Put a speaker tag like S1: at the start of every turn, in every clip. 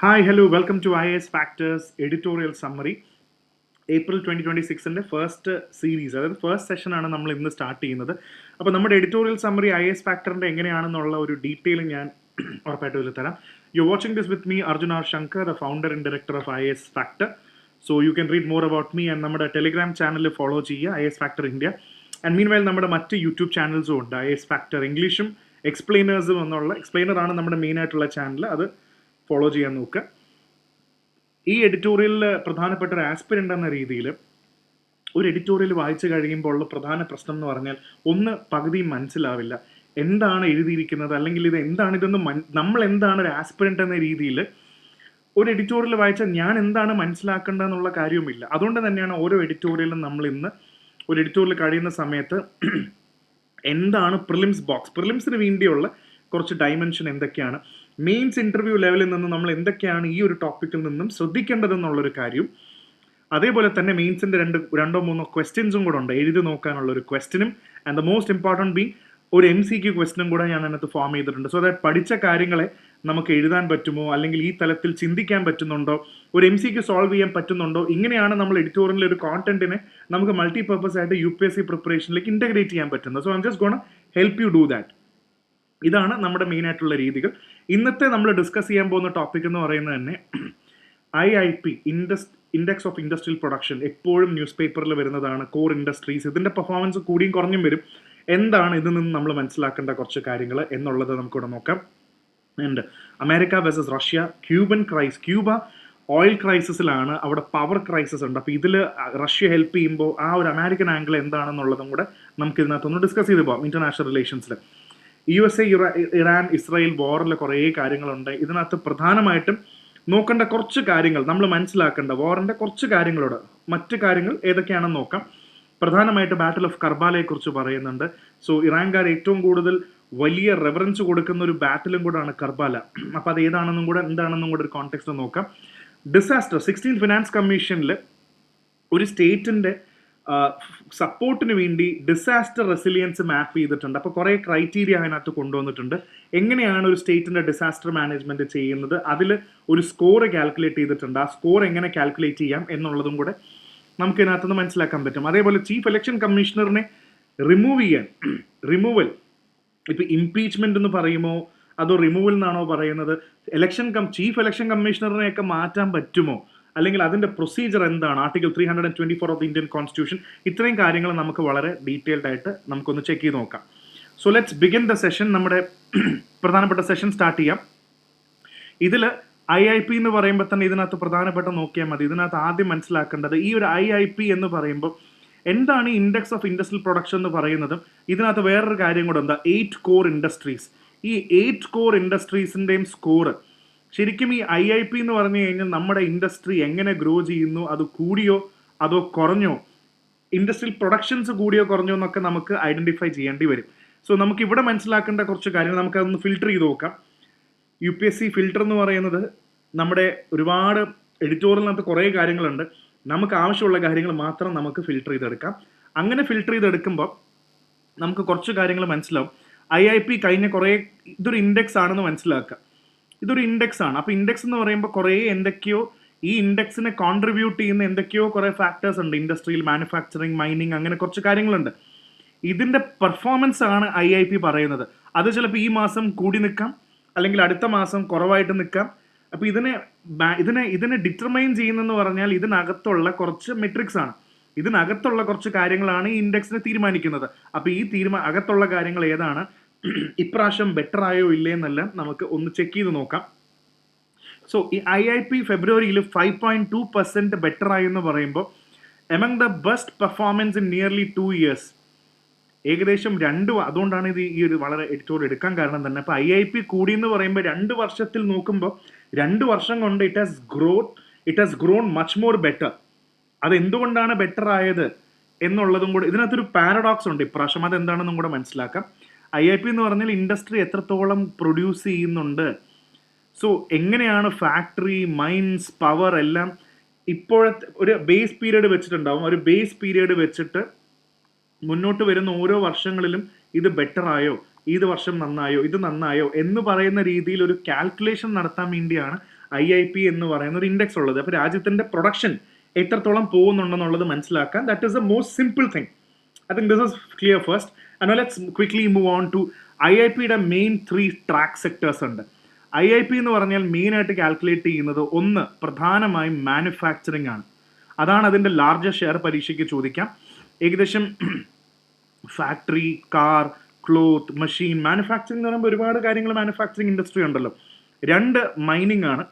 S1: Hi, hello, welcome to IAS Factors editorial summary. April 2026 first series, അതായത് first സെഷനാണ് നമ്മൾ ഇന്ന് സ്റ്റാർട്ട് ചെയ്യുന്നത്. അപ്പോൾ നമ്മുടെ എഡിറ്റോറിയൽ സമ്മറി IAS ഫാക്ടറിൻ്റെ എങ്ങനെയാണെന്നുള്ള ഒരു ഡീറ്റെയിൽ ഞാൻ ഉറപ്പായിട്ടും ഇതിൽ തരാം. You watching this with me Arjun R Shankar, the founder and director of IAS factor. So you can read more about me and നമ്മുടെ ടെലിഗ്രാം ചാനൽ ഫോളോ ചെയ്യുക, IAS factor India. And meanwhile നമ്മുടെ മറ്റ് YouTube ചാനൽസും ഉണ്ട്, IAS factor ഇംഗ്ലീഷും എക്സ്പ്ലെയിനേഴ്സും എന്നുള്ള. എക്സ്പ്ലെയിനറാണ് നമ്മുടെ main ആയിട്ടുള്ള channel, അത് ഫോളോ ചെയ്യാൻ നോക്കുക. ഈ എഡിറ്റോറിയലിൽ പ്രധാനപ്പെട്ട ഒരു ആസ്പിരൻ്റ് എന്ന രീതിയിൽ ഒരു എഡിറ്റോറിയൽ വായിച്ചു കഴിയുമ്പോൾ ഉള്ള പ്രധാന പ്രശ്നം എന്ന് പറഞ്ഞാൽ, ഒന്ന്, പകുതിയും മനസ്സിലാവില്ല എന്താണ് എഴുതിയിരിക്കുന്നത്, അല്ലെങ്കിൽ ഇത് എന്താണ്, ഇതൊന്നും നമ്മൾ എന്താണ് ഒരു ആസ്പിരൻ്റ് എന്ന രീതിയിൽ ഒരു എഡിറ്റോറിയൽ വായിച്ചാൽ ഞാൻ എന്താണ് മനസ്സിലാക്കേണ്ടതെന്നുള്ള കാര്യവുമില്ല. അതുകൊണ്ട് തന്നെയാണ് ഓരോ എഡിറ്റോറിയലും നമ്മൾ ഇന്ന് ഒരു എഡിറ്റോറിയൽ കഴിയുന്ന സമയത്ത് എന്താണ് പ്രിലിംസ് ബോക്സ്, പ്രിലിംസിന് വേണ്ടിയുള്ള കുറച്ച് ഡയമെൻഷൻ എന്തൊക്കെയാണ്, മെയിൻസ് ഇൻ്റർവ്യൂ ലെവലിൽ നിന്ന് നമ്മൾ എന്തൊക്കെയാണ് ഈ ഒരു ടോപ്പിക്കിൽ നിന്നും ശ്രദ്ധിക്കേണ്ടതെന്നുള്ളൊരു കാര്യം. അതേപോലെ തന്നെ മെയിൻസിൻ്റെ രണ്ടോ മൂന്നോ ക്വസ്റ്റ്യൻസും കൂടെ ഉണ്ട്, എഴുതി നോക്കാനുള്ള ഒരു ക്വസ്റ്റ്യനും. And the most important being ഒരു MCQ ക്വസ്റ്റ്യനും കൂടെ ഞാൻ അതിനകത്ത് ഫോം ചെയ്തിട്ടുണ്ട്. സോ ദാറ്റ് പഠിച്ച കാര്യങ്ങളെ നമുക്ക് എഴുതാൻ പറ്റുമോ, അല്ലെങ്കിൽ ഈ തലത്തിൽ ചിന്തിക്കാൻ പറ്റുന്നുണ്ടോ, ഒരു MCQ സോൾവ് ചെയ്യാൻ പറ്റുന്നുണ്ടോ, ഇങ്ങനെയാണ് നമ്മൾ എഡിറ്റോറിയലിൽ ഒരു കോണ്ടന്റിനെ നമുക്ക് മൾട്ടിപർപ്പസ് ആയിട്ട് UPSC പ്രിപ്പറേഷനിലേക്ക് ഇൻ്റഗ്രേറ്റ് ചെയ്യാൻ പറ്റുന്നത്. So I am just gonna help you do that. ഇതാണ് നമ്മുടെ മെയിൻ ആയിട്ടുള്ള രീതികൾ. ഇന്നത്തെ നമ്മൾ ഡിസ്കസ് ചെയ്യാൻ പോകുന്ന ടോപ്പിക് എന്ന് പറയുന്നത് തന്നെ IIP, index of industrial production. എപ്പോഴും ന്യൂസ് പേപ്പറിൽ വരുന്നതാണ്. കോർ ഇൻഡസ്ട്രീസ്, ഇതിൻ്റെ പെർഫോമൻസ് കൂടിയും കുറഞ്ഞും വരും. എന്താണ് ഇതിൽ നിന്ന് നമ്മൾ മനസ്സിലാക്കേണ്ട കുറച്ച് കാര്യങ്ങൾ എന്നുള്ളത് നമുക്കിവിടെ നോക്കാം. And America versus Russia, Cuba oil ക്രൈസിസിലാണ്, അവിടെ പവർ ക്രൈസിസ് ഉണ്ട്. അപ്പോൾ ഇതിൽ റഷ്യ ഹെൽപ്പ് ചെയ്യുമ്പോൾ ആ ഒരു അമേരിക്കൻ ആംഗിൾ എന്താണെന്നുള്ളതും കൂടെ നമുക്ക് ഇതിനകത്തൊന്ന് ഡിസ്കസ് ചെയ്ത് പോകാം. ഇന്റർനാഷണൽ റിലേഷൻസിൽ USA, ഇറാൻ, ഇസ്രായേൽ വാറിൽ കുറേ കാര്യങ്ങളുണ്ട്. ഇതിനകത്ത് പ്രധാനമായിട്ടും നോക്കേണ്ട കുറച്ച് കാര്യങ്ങൾ, നമ്മൾ മനസ്സിലാക്കേണ്ട വാറിൻ്റെ കുറച്ച് കാര്യങ്ങളോട് മറ്റ് കാര്യങ്ങൾ ഏതൊക്കെയാണെന്ന് നോക്കാം. പ്രധാനമായിട്ട് ബാറ്റിൽ ഓഫ് കർബാലയെക്കുറിച്ച് പറയുന്നുണ്ട്. സോ ഇറാൻകാർ ഏറ്റവും കൂടുതൽ വലിയ റെഫറൻസ് കൊടുക്കുന്ന ഒരു ബാറ്റിലും കൂടെയാണ് കർബാല. അപ്പോൾ അത് ഏതാണെന്നും കൂടെ എന്താണെന്നും കൂടെ ഒരു കോണ്ടെക്സ്റ്റ് നോക്കാം. ഡിസാസ്റ്റർ 16th ഫിനാൻസ് കമ്മീഷനിൽ ഒരു സ്റ്റേറ്റിൻ്റെ സപ്പോർട്ടിന് വേണ്ടി ഡിസാസ്റ്റർ റെസിലിയൻസ് മാപ്പ് ചെയ്തിട്ടുണ്ട്. അപ്പോൾ കുറേ ക്രൈറ്റീരിയ അതിനകത്ത് കൊണ്ടുവന്നിട്ടുണ്ട്. എങ്ങനെയാണ് ഒരു സ്റ്റേറ്റിൻ്റെ ഡിസാസ്റ്റർ മാനേജ്മെൻറ്റ് ചെയ്യുന്നത്, അതിൽ ഒരു സ്കോർ കാൽക്കുലേറ്റ് ചെയ്തിട്ടുണ്ട്. ആ സ്കോർ എങ്ങനെ കാൽക്കുലേറ്റ് ചെയ്യാം എന്നുള്ളതും കൂടെ നമുക്ക് ഇതിനകത്തുനിന്ന് മനസ്സിലാക്കാൻ പറ്റും. അതേപോലെ ചീഫ് ഇലക്ഷൻ കമ്മീഷണറിനെ റിമൂവൽ ഇപ്പോൾ ഇംപീച്ച്മെൻ്റ് എന്ന് പറയുമോ അതോ റിമൂവൽ എന്നാണോ പറയുന്നത്, ചീഫ് ഇലക്ഷൻ കമ്മീഷണറിനെയൊക്കെ മാറ്റാൻ പറ്റുമോ, അല്ലെങ്കിൽ അതിൻ്റെ പ്രൊസീജിയർ എന്താണ്, article 324 of the Indian constitution, ഇത്രയും കാര്യങ്ങൾ നമുക്ക് വളരെ ഡീറ്റെയിൽഡ് ആയിട്ട് നമുക്കൊന്ന് ചെക്ക് ചെയ്ത് നോക്കാം. So let's begin the session. നമ്മുടെ പ്രധാനപ്പെട്ട സെഷൻ സ്റ്റാർട്ട് ചെയ്യാം. ഇതിൽ IIP എന്ന് പറയുമ്പോൾ തന്നെ ഇതിനകത്ത് പ്രധാനപ്പെട്ട നോക്കിയാൽ മതി. ഇതിനകത്ത് ആദ്യം മനസ്സിലാക്കേണ്ടത് ഈ ഒരു IIP എന്ന് പറയുമ്പോൾ എന്താണ് ഈ ഇൻഡെക്സ് ഓഫ് ഇൻഡസ്ട്രിയൽ പ്രൊഡക്ഷൻ എന്ന് പറയുന്നതും, ഇതിനകത്ത് വേറൊരു കാര്യം കൂടെ എന്താ, 8 കോർ ഇൻഡസ്ട്രീസ്. ഈ 8 കോർ ഇൻഡസ്ട്രീസിൻ്റെയും സ്കോർ ശരിക്കും ഈ IIP എന്ന് പറഞ്ഞു കഴിഞ്ഞാൽ നമ്മുടെ ഇൻഡസ്ട്രി എങ്ങനെ ഗ്രോ ചെയ്യുന്നു, അത് കൂടിയോ അതോ കുറഞ്ഞോ, ഇൻഡസ്ട്രിയൽ പ്രൊഡക്ഷൻസ് കൂടിയോ കുറഞ്ഞോ എന്നൊക്കെ നമുക്ക് ഐഡൻറ്റിഫൈ ചെയ്യേണ്ടി വരും. സോ നമുക്ക് ഇവിടെ മനസ്സിലാക്കേണ്ട കുറച്ച് കാര്യങ്ങൾ നമുക്കതൊന്ന് ഫിൽട്ടർ ചെയ്ത് നോക്കാം. UPSC ഫിൽട്ടർ എന്ന് പറയുന്നത് നമ്മുടെ ഒരുപാട് എഡിറ്റോറിയലിനകത്ത് കുറേ കാര്യങ്ങളുണ്ട്. നമുക്ക് ആവശ്യമുള്ള കാര്യങ്ങൾ മാത്രം നമുക്ക് ഫിൽട്ടർ ചെയ്തെടുക്കാം. അങ്ങനെ ഫിൽട്ടർ ചെയ്തെടുക്കുമ്പോൾ നമുക്ക് കുറച്ച് കാര്യങ്ങൾ മനസ്സിലാവും. IIP കഴിഞ്ഞ കുറേ ഇതൊരു ഇൻഡെക്സ് ആണെന്ന് മനസ്സിലാക്കുക. ഇതൊരു ഇൻഡെക്സ് ആണ്. അപ്പോൾ ഇൻഡെക്സ് എന്ന് പറയുമ്പോൾ കുറേ എന്തൊക്കെയോ ഈ ഇൻഡെക്സിനെ കോൺട്രിബ്യൂട്ട് ചെയ്യുന്ന എന്തൊക്കെയോ കുറേ ഫാക്ടേഴ്സ് ഉണ്ട്. ഇൻഡസ്ട്രിയൽ, മാനുഫാക്ചറിങ്, മൈനിങ്, അങ്ങനെ കുറച്ച് കാര്യങ്ങളുണ്ട്. ഇതിൻ്റെ പെർഫോമൻസ് ആണ് IIP പറയുന്നത്. അത് ചിലപ്പോൾ ഈ മാസം കൂടി നിൽക്കാം, അല്ലെങ്കിൽ അടുത്ത മാസം കുറവായിട്ട് നിൽക്കാം. അപ്പോൾ ഇതിനെ ഡിറ്റർമൈൻ ചെയ്യുന്നതെന്ന് പറഞ്ഞാൽ ഇതിനകത്തുള്ള കുറച്ച് മെട്രിക്സ് ആണ്. ഇതിനകത്തുള്ള കുറച്ച് കാര്യങ്ങളാണ് ഈ ഇൻഡെക്സിനെ തീരുമാനിക്കുന്നത്. അപ്പോൾ ഈ അകത്തുള്ള കാര്യങ്ങൾ ഏതാണ്, ഇപ്രാവശ്യം ബെറ്റർ ആയോ ഇല്ലേ എന്നെല്ലാം നമുക്ക് ഒന്ന് ചെക്ക് ചെയ്ത് നോക്കാം. സോ ഈ IIP ഫെബ്രുവരിയിൽ 5.2% ബെറ്റർ ആയി എന്ന് പറയുമ്പോൾ among the best performance in nearly 2 years, ഏകദേശം അതുകൊണ്ടാണ് ഇത് ഈ ഒരു വളരെ എഡിറ്റോറിയൽ എടുക്കാൻ കാരണം തന്നെ. അപ്പോൾ IIP കൂടി എന്ന് പറയുമ്പോൾ 2 വർഷത്തിൽ നോക്കുമ്പോൾ 2 വർഷം കൊണ്ട് it has grown much more better. അതെന്തുകൊണ്ടാണ് ബെറ്റർ ആയത് എന്നുള്ളതും കൂടെ ഇതിനകത്തൊരു പാരഡോക്സ് ഉണ്ട് ഇപ്രാവശ്യം. അതെന്താണെന്നും കൂടെ മനസ്സിലാക്കാം. IIP എന്ന് പറഞ്ഞാൽ ഇൻഡസ്ട്രി എത്രത്തോളം പ്രൊഡ്യൂസ് ചെയ്യുന്നുണ്ട്, സോ എങ്ങനെയാണ് ഫാക്ടറി, മൈൻസ്, പവർ എല്ലാം ഇപ്പോഴത്തെ ഒരു ബേസ് പീരീഡ് വെച്ചിട്ടുണ്ടാവും. ഒരു ബേസ് പീരീഡ് വെച്ചിട്ട് മുന്നോട്ട് വരുന്ന ഓരോ വർഷങ്ങളിലും ഇത് ബെറ്റർ ആയോ, ഇത് വർഷം നന്നായോ ഇത് നന്നായോ എന്ന് പറയുന്ന രീതിയിൽ ഒരു കാൽക്കുലേഷൻ നടത്താൻ വേണ്ടിയാണ് IIP എന്ന് പറയുന്ന ഒരു ഇൻഡെക്സ് ഉള്ളത്. അപ്പോൾ രാജ്യത്തിന്റെ പ്രൊഡക്ഷൻ എത്രത്തോളം പോകുന്നുണ്ടെന്നുള്ളത് മനസ്സിലാക്കാൻ that is the most simple thing. I think this is clear first. And now let's quickly move on to IIPയുടെ മെയിൻ 3 ട്രാക്ക് സെക്ടേഴ്സ് ഉണ്ട്. IIP എന്ന് പറഞ്ഞാൽ മെയിൻ ആയിട്ട് കാൽക്കുലേറ്റ് ചെയ്യുന്നത് ഒന്ന് പ്രധാനമായും മാനുഫാക്ചറിങ് ആണ്. അതാണ് അതിൻ്റെ ലാർജസ്റ്റ് ഷെയർ പരീക്ഷയ്ക്ക് ചോദിക്കാം. ഏകദേശം factory, car, cloth, machine, manufacturing എന്ന് പറയുമ്പോൾ ഒരുപാട് കാര്യങ്ങൾ മാനുഫാക്ചറിങ് ഇൻഡസ്ട്രി ഉണ്ടല്ലോ. 2 മൈനിങ് ആണ്,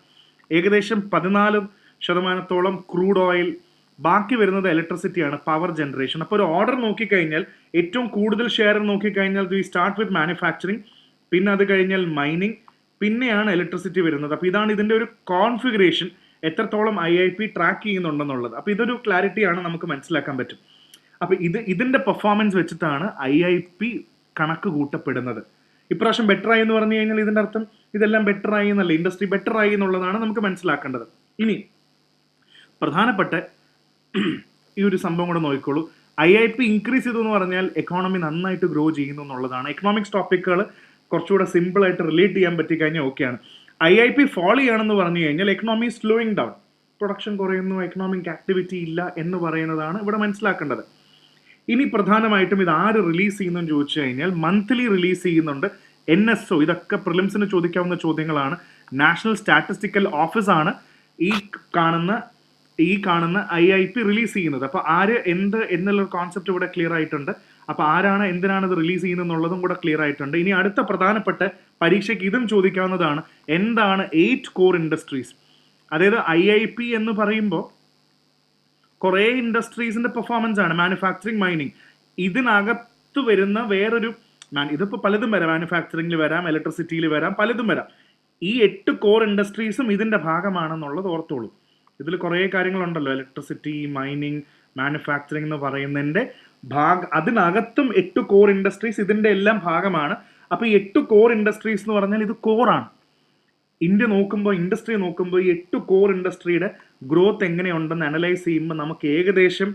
S1: ഏകദേശം 14% ക്രൂഡ് ഓയിൽ, ബാക്കി വരുന്നത് ഇലക്ട്രിസിറ്റിയാണ്, പവർ ജനറേഷൻ. അപ്പോൾ ഒരു ഓർഡർ നോക്കിക്കഴിഞ്ഞാൽ ഏറ്റവും കൂടുതൽ ഷെയർ നോക്കിക്കഴിഞ്ഞാൽ വി സ്റ്റാർട്ട് വിത്ത് മാനുഫാക്ചറിങ്, പിന്നെ അത് കഴിഞ്ഞാൽ മൈനിങ്, പിന്നെയാണ് ഇലക്ട്രിസിറ്റി വരുന്നത്. അപ്പോൾ ഇതാണ് ഇതിൻ്റെ ഒരു കോൺഫിഗറേഷൻ, എത്രത്തോളം IIP ട്രാക്ക് ചെയ്യുന്നുണ്ടെന്നുള്ളത്. അപ്പോൾ ഇതൊരു ക്ലാരിറ്റിയാണ്, നമുക്ക് മനസ്സിലാക്കാൻ പറ്റും. അപ്പോൾ ഇതിൻ്റെ പെർഫോമൻസ് വെച്ചിട്ടാണ് IIP കണക്ക് കൂട്ടപ്പെടുന്നത്. ഇപ്രാവശ്യം ബെറ്റർ ആയി എന്ന് പറഞ്ഞു കഴിഞ്ഞാൽ ഇതിൻ്റെ അർത്ഥം ഇതെല്ലാം ബെറ്റർ ആയി എന്നല്ല, ഇൻഡസ്ട്രി ബെറ്റർ ആയി എന്നുള്ളതാണ് നമുക്ക് മനസ്സിലാക്കേണ്ടത്. ഇനി പ്രധാനപ്പെട്ട ഈ ഒരു സംഭവം കൂടെ നോക്കിക്കോളൂ. IIP ഇൻക്രീസ് ചെയ്തു എന്ന് പറഞ്ഞാൽ എക്കോണമി നന്നായിട്ട് ഗ്രോ ചെയ്യുന്നു എന്നുള്ളതാണ്. എക്കണോമിക്സ് ടോപ്പിക്കുകൾ കുറച്ചുകൂടെ സിമ്പിളായിട്ട് റിലേറ്റ് ചെയ്യാൻ പറ്റിക്കഴിഞ്ഞാൽ ഓക്കെയാണ്. IIP ഫോൾ ചെയ്യുകയാണെന്ന് പറഞ്ഞു കഴിഞ്ഞാൽ എക്കണോമി സ്ലോയിങ് ഡൗൺ, പ്രൊഡക്ഷൻ കുറയുന്നു, എക്കണോമിക് ആക്ടിവിറ്റി ഇല്ല എന്ന് പറയുന്നതാണ് ഇവിടെ മനസ്സിലാക്കേണ്ടത്. ഇനി പ്രധാനമായിട്ടും ഇത് ആര് റിലീസ് ചെയ്യുന്നതെന്ന് ചോദിച്ചു കഴിഞ്ഞാൽ മന്ത്ലി റിലീസ് ചെയ്യുന്നുണ്ട്. NSO, ഇതൊക്കെ പ്രിലിംസിന് ചോദിക്കാവുന്ന ചോദ്യങ്ങളാണ്. നാഷണൽ സ്റ്റാറ്റിസ്റ്റിക്കൽ ഓഫീസാണ് ഈ കാണുന്ന IIP റിലീസ് ചെയ്യുന്നത്. അപ്പോൾ ആര് എന്ത് എന്നുള്ളൊരു കോൺസെപ്റ്റ് ഇവിടെ ക്ലിയർ ആയിട്ടുണ്ട്. അപ്പോൾ ആരാണ് എന്തിനാണ് ഇത് റിലീസ് ചെയ്യുന്നത് എന്നുള്ളതും കൂടെ ക്ലിയർ ആയിട്ടുണ്ട്. ഇനി അടുത്ത പ്രധാനപ്പെട്ട പരീക്ഷയ്ക്ക് ഇതും ചോദിക്കാവുന്നതാണ്, എന്താണ് 8 കോർ ഇൻഡസ്ട്രീസ്? അതായത് IIP എന്ന് പറയുമ്പോൾ കുറേ ഇൻഡസ്ട്രീസിന്റെ പെർഫോമൻസ് ആണ്, മാനുഫാക്ചറിങ്, മൈനിങ്. ഇതിനകത്ത് വരുന്ന വേറൊരു ഇതിപ്പോൾ പലതും വരാം, മാനുഫാക്ചറിങ്ങിൽ വരാം, ഇലക്ട്രിസിറ്റിയിൽ വരാം, പലതും വരാം. ഈ 8 കോർ ഇൻഡസ്ട്രീസും ഇതിന്റെ ഭാഗമാണെന്നുള്ളത് ഓർത്തോളൂ. ഇതിൽ കുറേ കാര്യങ്ങളുണ്ടല്ലോ, ഇലക്ട്രിസിറ്റി, മൈനിങ്, മാനുഫാക്ചറിങ് എന്ന് പറയുന്നതിൻ്റെ അതിനകത്തും 8 കോർ ഇൻഡസ്ട്രീസ് ഇതിൻ്റെ എല്ലാം ഭാഗമാണ്. അപ്പോൾ ഈ 8 കോർ ഇൻഡസ്ട്രീസ് എന്ന് പറഞ്ഞാൽ ഇത് കോറാണ്. ഇൻഡസ്ട്രി നോക്കുമ്പോൾ ഈ 8 കോർ ഇൻഡസ്ട്രിയുടെ ഗ്രോത്ത് എങ്ങനെയുണ്ടെന്ന് അനലൈസ് ചെയ്യുമ്പോൾ നമുക്ക് ഏകദേശം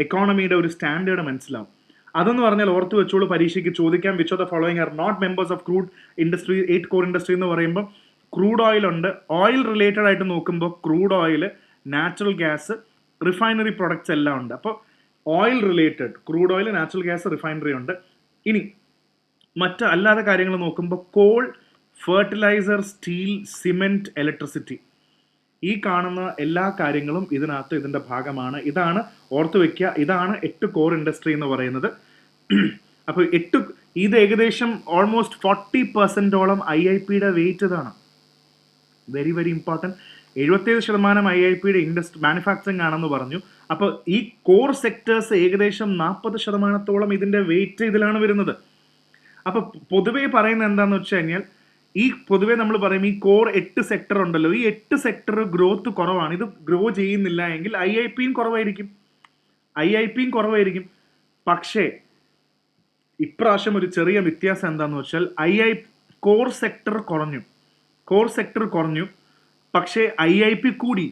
S1: എക്കോണമിയുടെ ഒരു സ്റ്റാൻഡേർഡ് മനസ്സിലാവും. അതെന്ന് പറഞ്ഞാൽ ഓർത്ത് വെച്ചോളൂ, പരീക്ഷയ്ക്ക് ചോദിക്കാം. Which of the following are not members of crude industry? 8 core industry എന്ന് പറയുമ്പോൾ ക്രൂഡ് ഓയിൽ ഉണ്ട്. ഓയിൽ റിലേറ്റഡ് ആയിട്ട് നോക്കുമ്പോൾ crude oil, natural gas, refinery products എല്ലാം ഉണ്ട്. അപ്പോൾ oil related crude oil, natural gas, refinery ഉണ്ട്. ഇനി അല്ലാതെ കാര്യങ്ങൾ നോക്കുമ്പോൾ coal, fertiliser, steel, cement, electricity, ഈ കാണുന്ന എല്ലാ കാര്യങ്ങളും ഇതിന്റെ ഭാഗമാണ്. ഇതാണ് ഓർത്ത് വെക്കുക, ഇതാണ് 8 കോർ ഇൻഡസ്ട്രി എന്ന് പറയുന്നത്. അപ്പോൾ ഇത് ഏകദേശം ഓൾമോസ്റ്റ് 40% IIPയുടെ വെയിറ്റ് ഇതാണ്. Very very important. 77% IIPയുടെ മാനുഫാക്ചറിങ് ആണെന്ന് പറഞ്ഞു. അപ്പോൾ ഈ കോർ സെക്ടേഴ്സ് ഏകദേശം 40% ഇതിന്റെ വെയിറ്റ് ഇതിലാണ് വരുന്നത്. അപ്പോൾ പൊതുവേ പറയുന്നത് എന്താണെന്ന് വെച്ച് കഴിഞ്ഞാൽ, പൊതുവേ നമ്മൾ പറയും ഈ കോർ 8 സെക്ടർ ഉണ്ടല്ലോ, ഈ 8 സെക്ടർ ഗ്രോത്ത് കുറവാണ്. ഇത് ഗ്രോ ചെയ്യുന്നില്ല എങ്കിൽ IIPയും കുറവായിരിക്കും. പക്ഷേ ഇപ്രാവശ്യം ഒരു ചെറിയ വ്യത്യാസം എന്താണെന്ന് വെച്ചാൽ കോർ സെക്ടർ കുറഞ്ഞു, പക്ഷേ IIP കൂടി.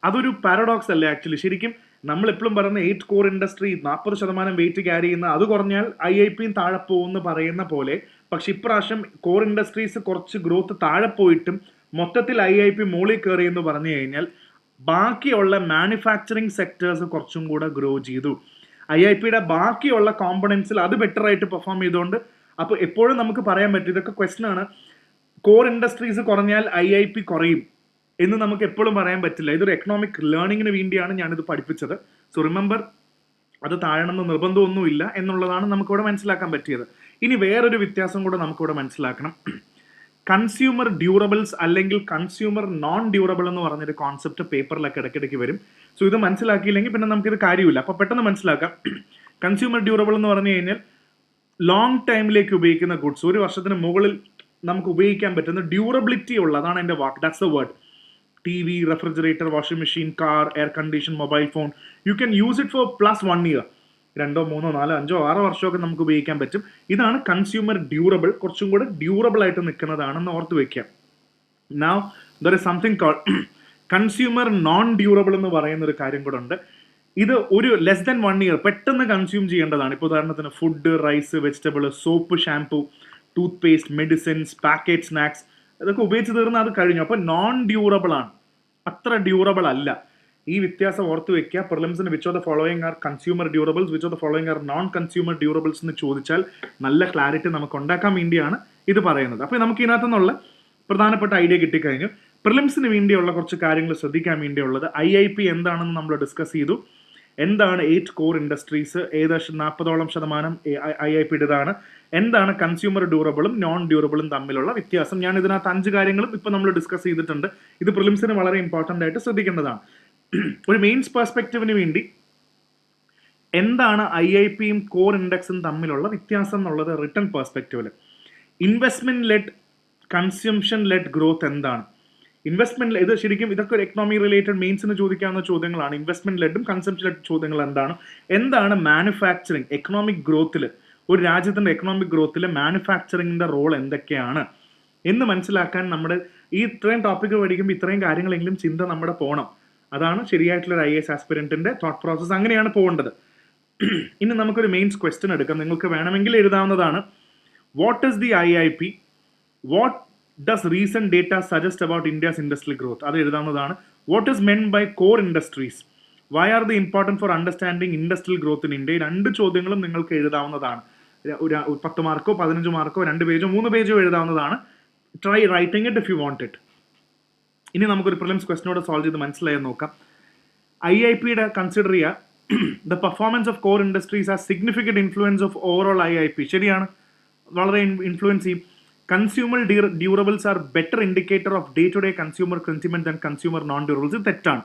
S1: അതൊരു പാരഡോക്സ് അല്ലേ ആക്ച്വലി? ശരിക്കും നമ്മൾ എപ്പോഴും പറയുന്ന 8 കോർ ഇൻഡസ്ട്രി 40% വെയിറ്റ് ക്യാരി ചെയ്യുന്ന, അത് കുറഞ്ഞാൽ IIPയും താഴെ പോകുമെന്ന് പറയുന്ന പോലെ. പക്ഷെ ഇപ്രാവശ്യം കോർ ഇൻഡസ്ട്രീസ് കുറച്ച് ഗ്രോത്ത് താഴെ പോയിട്ടും മൊത്തത്തിൽ IIP മുകളിൽ കയറി എന്ന് പറഞ്ഞു കഴിഞ്ഞാൽ ബാക്കിയുള്ള മാനുഫാക്ചറിങ് സെക്ടേഴ്സ് കുറച്ചും കൂടെ ഗ്രോ ചെയ്തു. IIPയുടെ ബാക്കിയുള്ള കോമ്പണൻസിൽ അത് ബെറ്റർ ആയിട്ട് പെർഫോം ചെയ്തുകൊണ്ട്. അപ്പോൾ എപ്പോഴും നമുക്ക് പറയാൻ പറ്റും, ഇതൊക്കെ ക്വസ്റ്റൻ ആണ്, കോർ ഇൻഡസ്ട്രീസ് കുറഞ്ഞാൽ IIP കുറയും എന്ന് നമുക്ക് എപ്പോഴും പറയാൻ പറ്റില്ല. ഇതൊരു എക്കണോമിക് ലേണിങ്ങിന് വേണ്ടിയാണ് ഞാനിത് പഠിപ്പിച്ചത്. സോ റിമെമ്പർ, അത് താഴണമെന്ന് നിർബന്ധമൊന്നുമില്ല എന്നുള്ളതാണ് നമുക്കിവിടെ മനസ്സിലാക്കാൻ പറ്റിയത്. ഇനി വേറൊരു വ്യത്യാസം കൂടെ നമുക്കിവിടെ മനസ്സിലാക്കണം. കൺസ്യൂമർ ഡ്യൂറബിൾസ് അല്ലെങ്കിൽ കൺസ്യൂമർ നോൺ ഡ്യൂറബിൾ എന്ന് പറഞ്ഞൊരു കോൺസെപ്റ്റ് പേപ്പറിലൊക്കെ ഇടയ്ക്കിടയ്ക്ക് വരും. സോ ഇത് മനസ്സിലാക്കിയില്ലെങ്കിൽ പിന്നെ നമുക്കിത് കാര്യമില്ല. അപ്പോൾ പെട്ടെന്ന് മനസ്സിലാക്കാം. കൺസ്യൂമർ ഡ്യൂറബിൾ എന്ന് പറഞ്ഞു കഴിഞ്ഞാൽ ലോങ് ടൈമിലേക്ക് ഉപയോഗിക്കുന്ന ഗുഡ്സ്, 1 വർഷത്തിന് മുകളിൽ നമുക്ക് ഉപയോഗിക്കാൻ പറ്റുന്ന ഡ്യൂറബിലിറ്റി ഉള്ള, അതാണ് എൻ്റെ വാക്ക്, that's the word. TV, refrigerator, washing machine, car, air condition, mobile phone, you can use it for plus 1 year. 2, 3, 4, 5, 6 വർഷമൊക്കെ നമുക്ക് ഉപയോഗിക്കാൻ പറ്റും. ഇതാണ് കൺസ്യൂമർ ഡ്യൂറബിൾ, കുറച്ചും കൂടെ ഡ്യൂറബിൾ ആയിട്ട് നിൽക്കുന്നതാണെന്ന് ഓർത്ത് വെക്കാം. Now there is something called consumer non durable എന്ന് പറയുന്ന ഒരു കാര്യം കൂടെ ഉണ്ട്. ഇത് ഒരു ലെസ് ദാൻ 1 ഇയർ പെട്ടെന്ന് കൺസ്യൂം ചെയ്യേണ്ടതാണ്. ഇപ്പോൾ ഉദാഹരണത്തിന് food, rice, vegetable, soap, shampoo, toothpaste, medicines, packet snacks, ഇതൊക്കെ ഉപയോഗിച്ച് തീർന്നാൽ അത് കഴിഞ്ഞു. അപ്പോൾ നോൺ ഡ്യൂറബിൾ ആണ്, അത്ര ഡ്യൂറബിൾ അല്ല. ഈ വ്യത്യാസം ഓർത്ത് വെക്കുക. പ്രിലിംസിന് which of the following are consumer durables, which of the following are non consumer durables എന്ന് ചോദിച്ചാൽ നല്ല ക്ലാരിറ്റി നമുക്ക് ഉണ്ടാക്കാൻ വേണ്ടിയാണ് ഇത് പറയുന്നത്. അപ്പോൾ നമുക്ക് ഇതിനകത്തു നിന്നുള്ള പ്രധാനപ്പെട്ട ഐഡിയ കിട്ടിക്കഴിഞ്ഞു. പ്രിലിംസിന് വേണ്ടിയുള്ള കുറച്ച് കാര്യങ്ങൾ ശ്രദ്ധിക്കാൻ വേണ്ടിയുള്ളത്, IIP എന്താണെന്ന് നമ്മൾ ഡിസ്കസ് ചെയ്തു. എന്താണ് 8 കോർ ഇൻഡസ്ട്രീസ്, ഏകദേശം 40% IIPയുടേതാണ്. എന്താണ് കൺസ്യൂമർ ഡ്യൂറബിളും നോൺ ഡ്യൂറബിളും തമ്മിലുള്ള വ്യത്യാസം. ഞാൻ ഇതിനകത്ത് 5 കാര്യങ്ങളും ഇപ്പം നമ്മൾ ഡിസ്കസ് ചെയ്തിട്ടുണ്ട്. ഇത് പ്രിലിംസിന് വളരെ ഇമ്പോർട്ടൻ്റ് ആയിട്ട് ശ്രദ്ധിക്കേണ്ടതാണ്. ഒരു മെയിൻസ് പെർസ്പെക്റ്റീവിന് വേണ്ടി എന്താണ് IIPയും കോർ ഇൻഡെക്സും തമ്മിലുള്ള വ്യത്യാസം എന്നുള്ളത് റിട്ടൺ പെർസ്പെക്റ്റീവിൽ. Investment led, consumption led growth എന്താണ്? ഇൻവെസ്റ്റ്മെന്റ്, ഇത് ശരിക്കും ഇതൊക്കെ ഒരു എക്കണോമി റിലേറ്റഡ് മെയിൻസിന് ചോദിക്കാവുന്ന ചോദ്യങ്ങളാണ്. ഇൻവെസ്റ്റ്മെന്റ് ലെഡും കൺസംപ്ഷൻ ലെഡ് ചോദ്യങ്ങൾ എന്താണ് മാനുഫാക്ചറിങ് എക്കണോമിക് ഗ്രോത്തിൽ, ഒരു രാജ്യത്തിന്റെ എക്കണോമിക് ഗ്രോത്തിൽ മാനുഫാക്ചറിങ്ങിന്റെ റോൾ എന്തൊക്കെയാണ് എന്ന് മനസ്സിലാക്കാൻ നമ്മുടെ ഈ ഇത്രയും ടോപ്പിക്ക് പഠിക്കുമ്പോൾ ഇത്രയും കാര്യങ്ങളെങ്കിലും ചിന്ത നമ്മുടെ പോകണം. അതാണ് ശരിയായിട്ടുള്ള IAS ആസ്പിരന്റിന്റെ തോട്ട് പ്രോസസ്. അങ്ങനെയാണ് പോകേണ്ടത്. ഇനി നമുക്കൊരു മെയിൻസ് ക്വസ്റ്റ്യൻ എടുക്കാം. നിങ്ങൾക്ക് വേണമെങ്കിൽ എഴുതാവുന്നതാണ്. What is the IIP? What does recent data suggest about India's industrial growth? അത് എഴുതാവുന്നതാണ്. What is meant by core industries? Why are they important for understanding industrial growth in India? 2 ചോദ്യങ്ങളും നിങ്ങൾക്ക് എഴുതാവുന്നതാണ്. 10 Marco 15 Marco 2 പേജോ 3 പേജോ എഴുതാവുന്നതാണ്. Try writing it if you want it. ഇനി നമുക്കൊരു prelims ക്വസ്റ്റനോട് സോൾവ് ചെയ്ത് മനസ്സിലായെന്ന് നോക്കാം. IIPയുടെ കൺസിഡർ ചെയ്യുക. The performance of core industries has significant influence of overall IIP. ശരിയാണ്, വളരെ ഇൻഫ്ലുവൻസ് ചെയ്യും. Consumer durables are better indicator of day to day consumer sentiment and consumer non durables. ഇത് തെറ്റാണ്.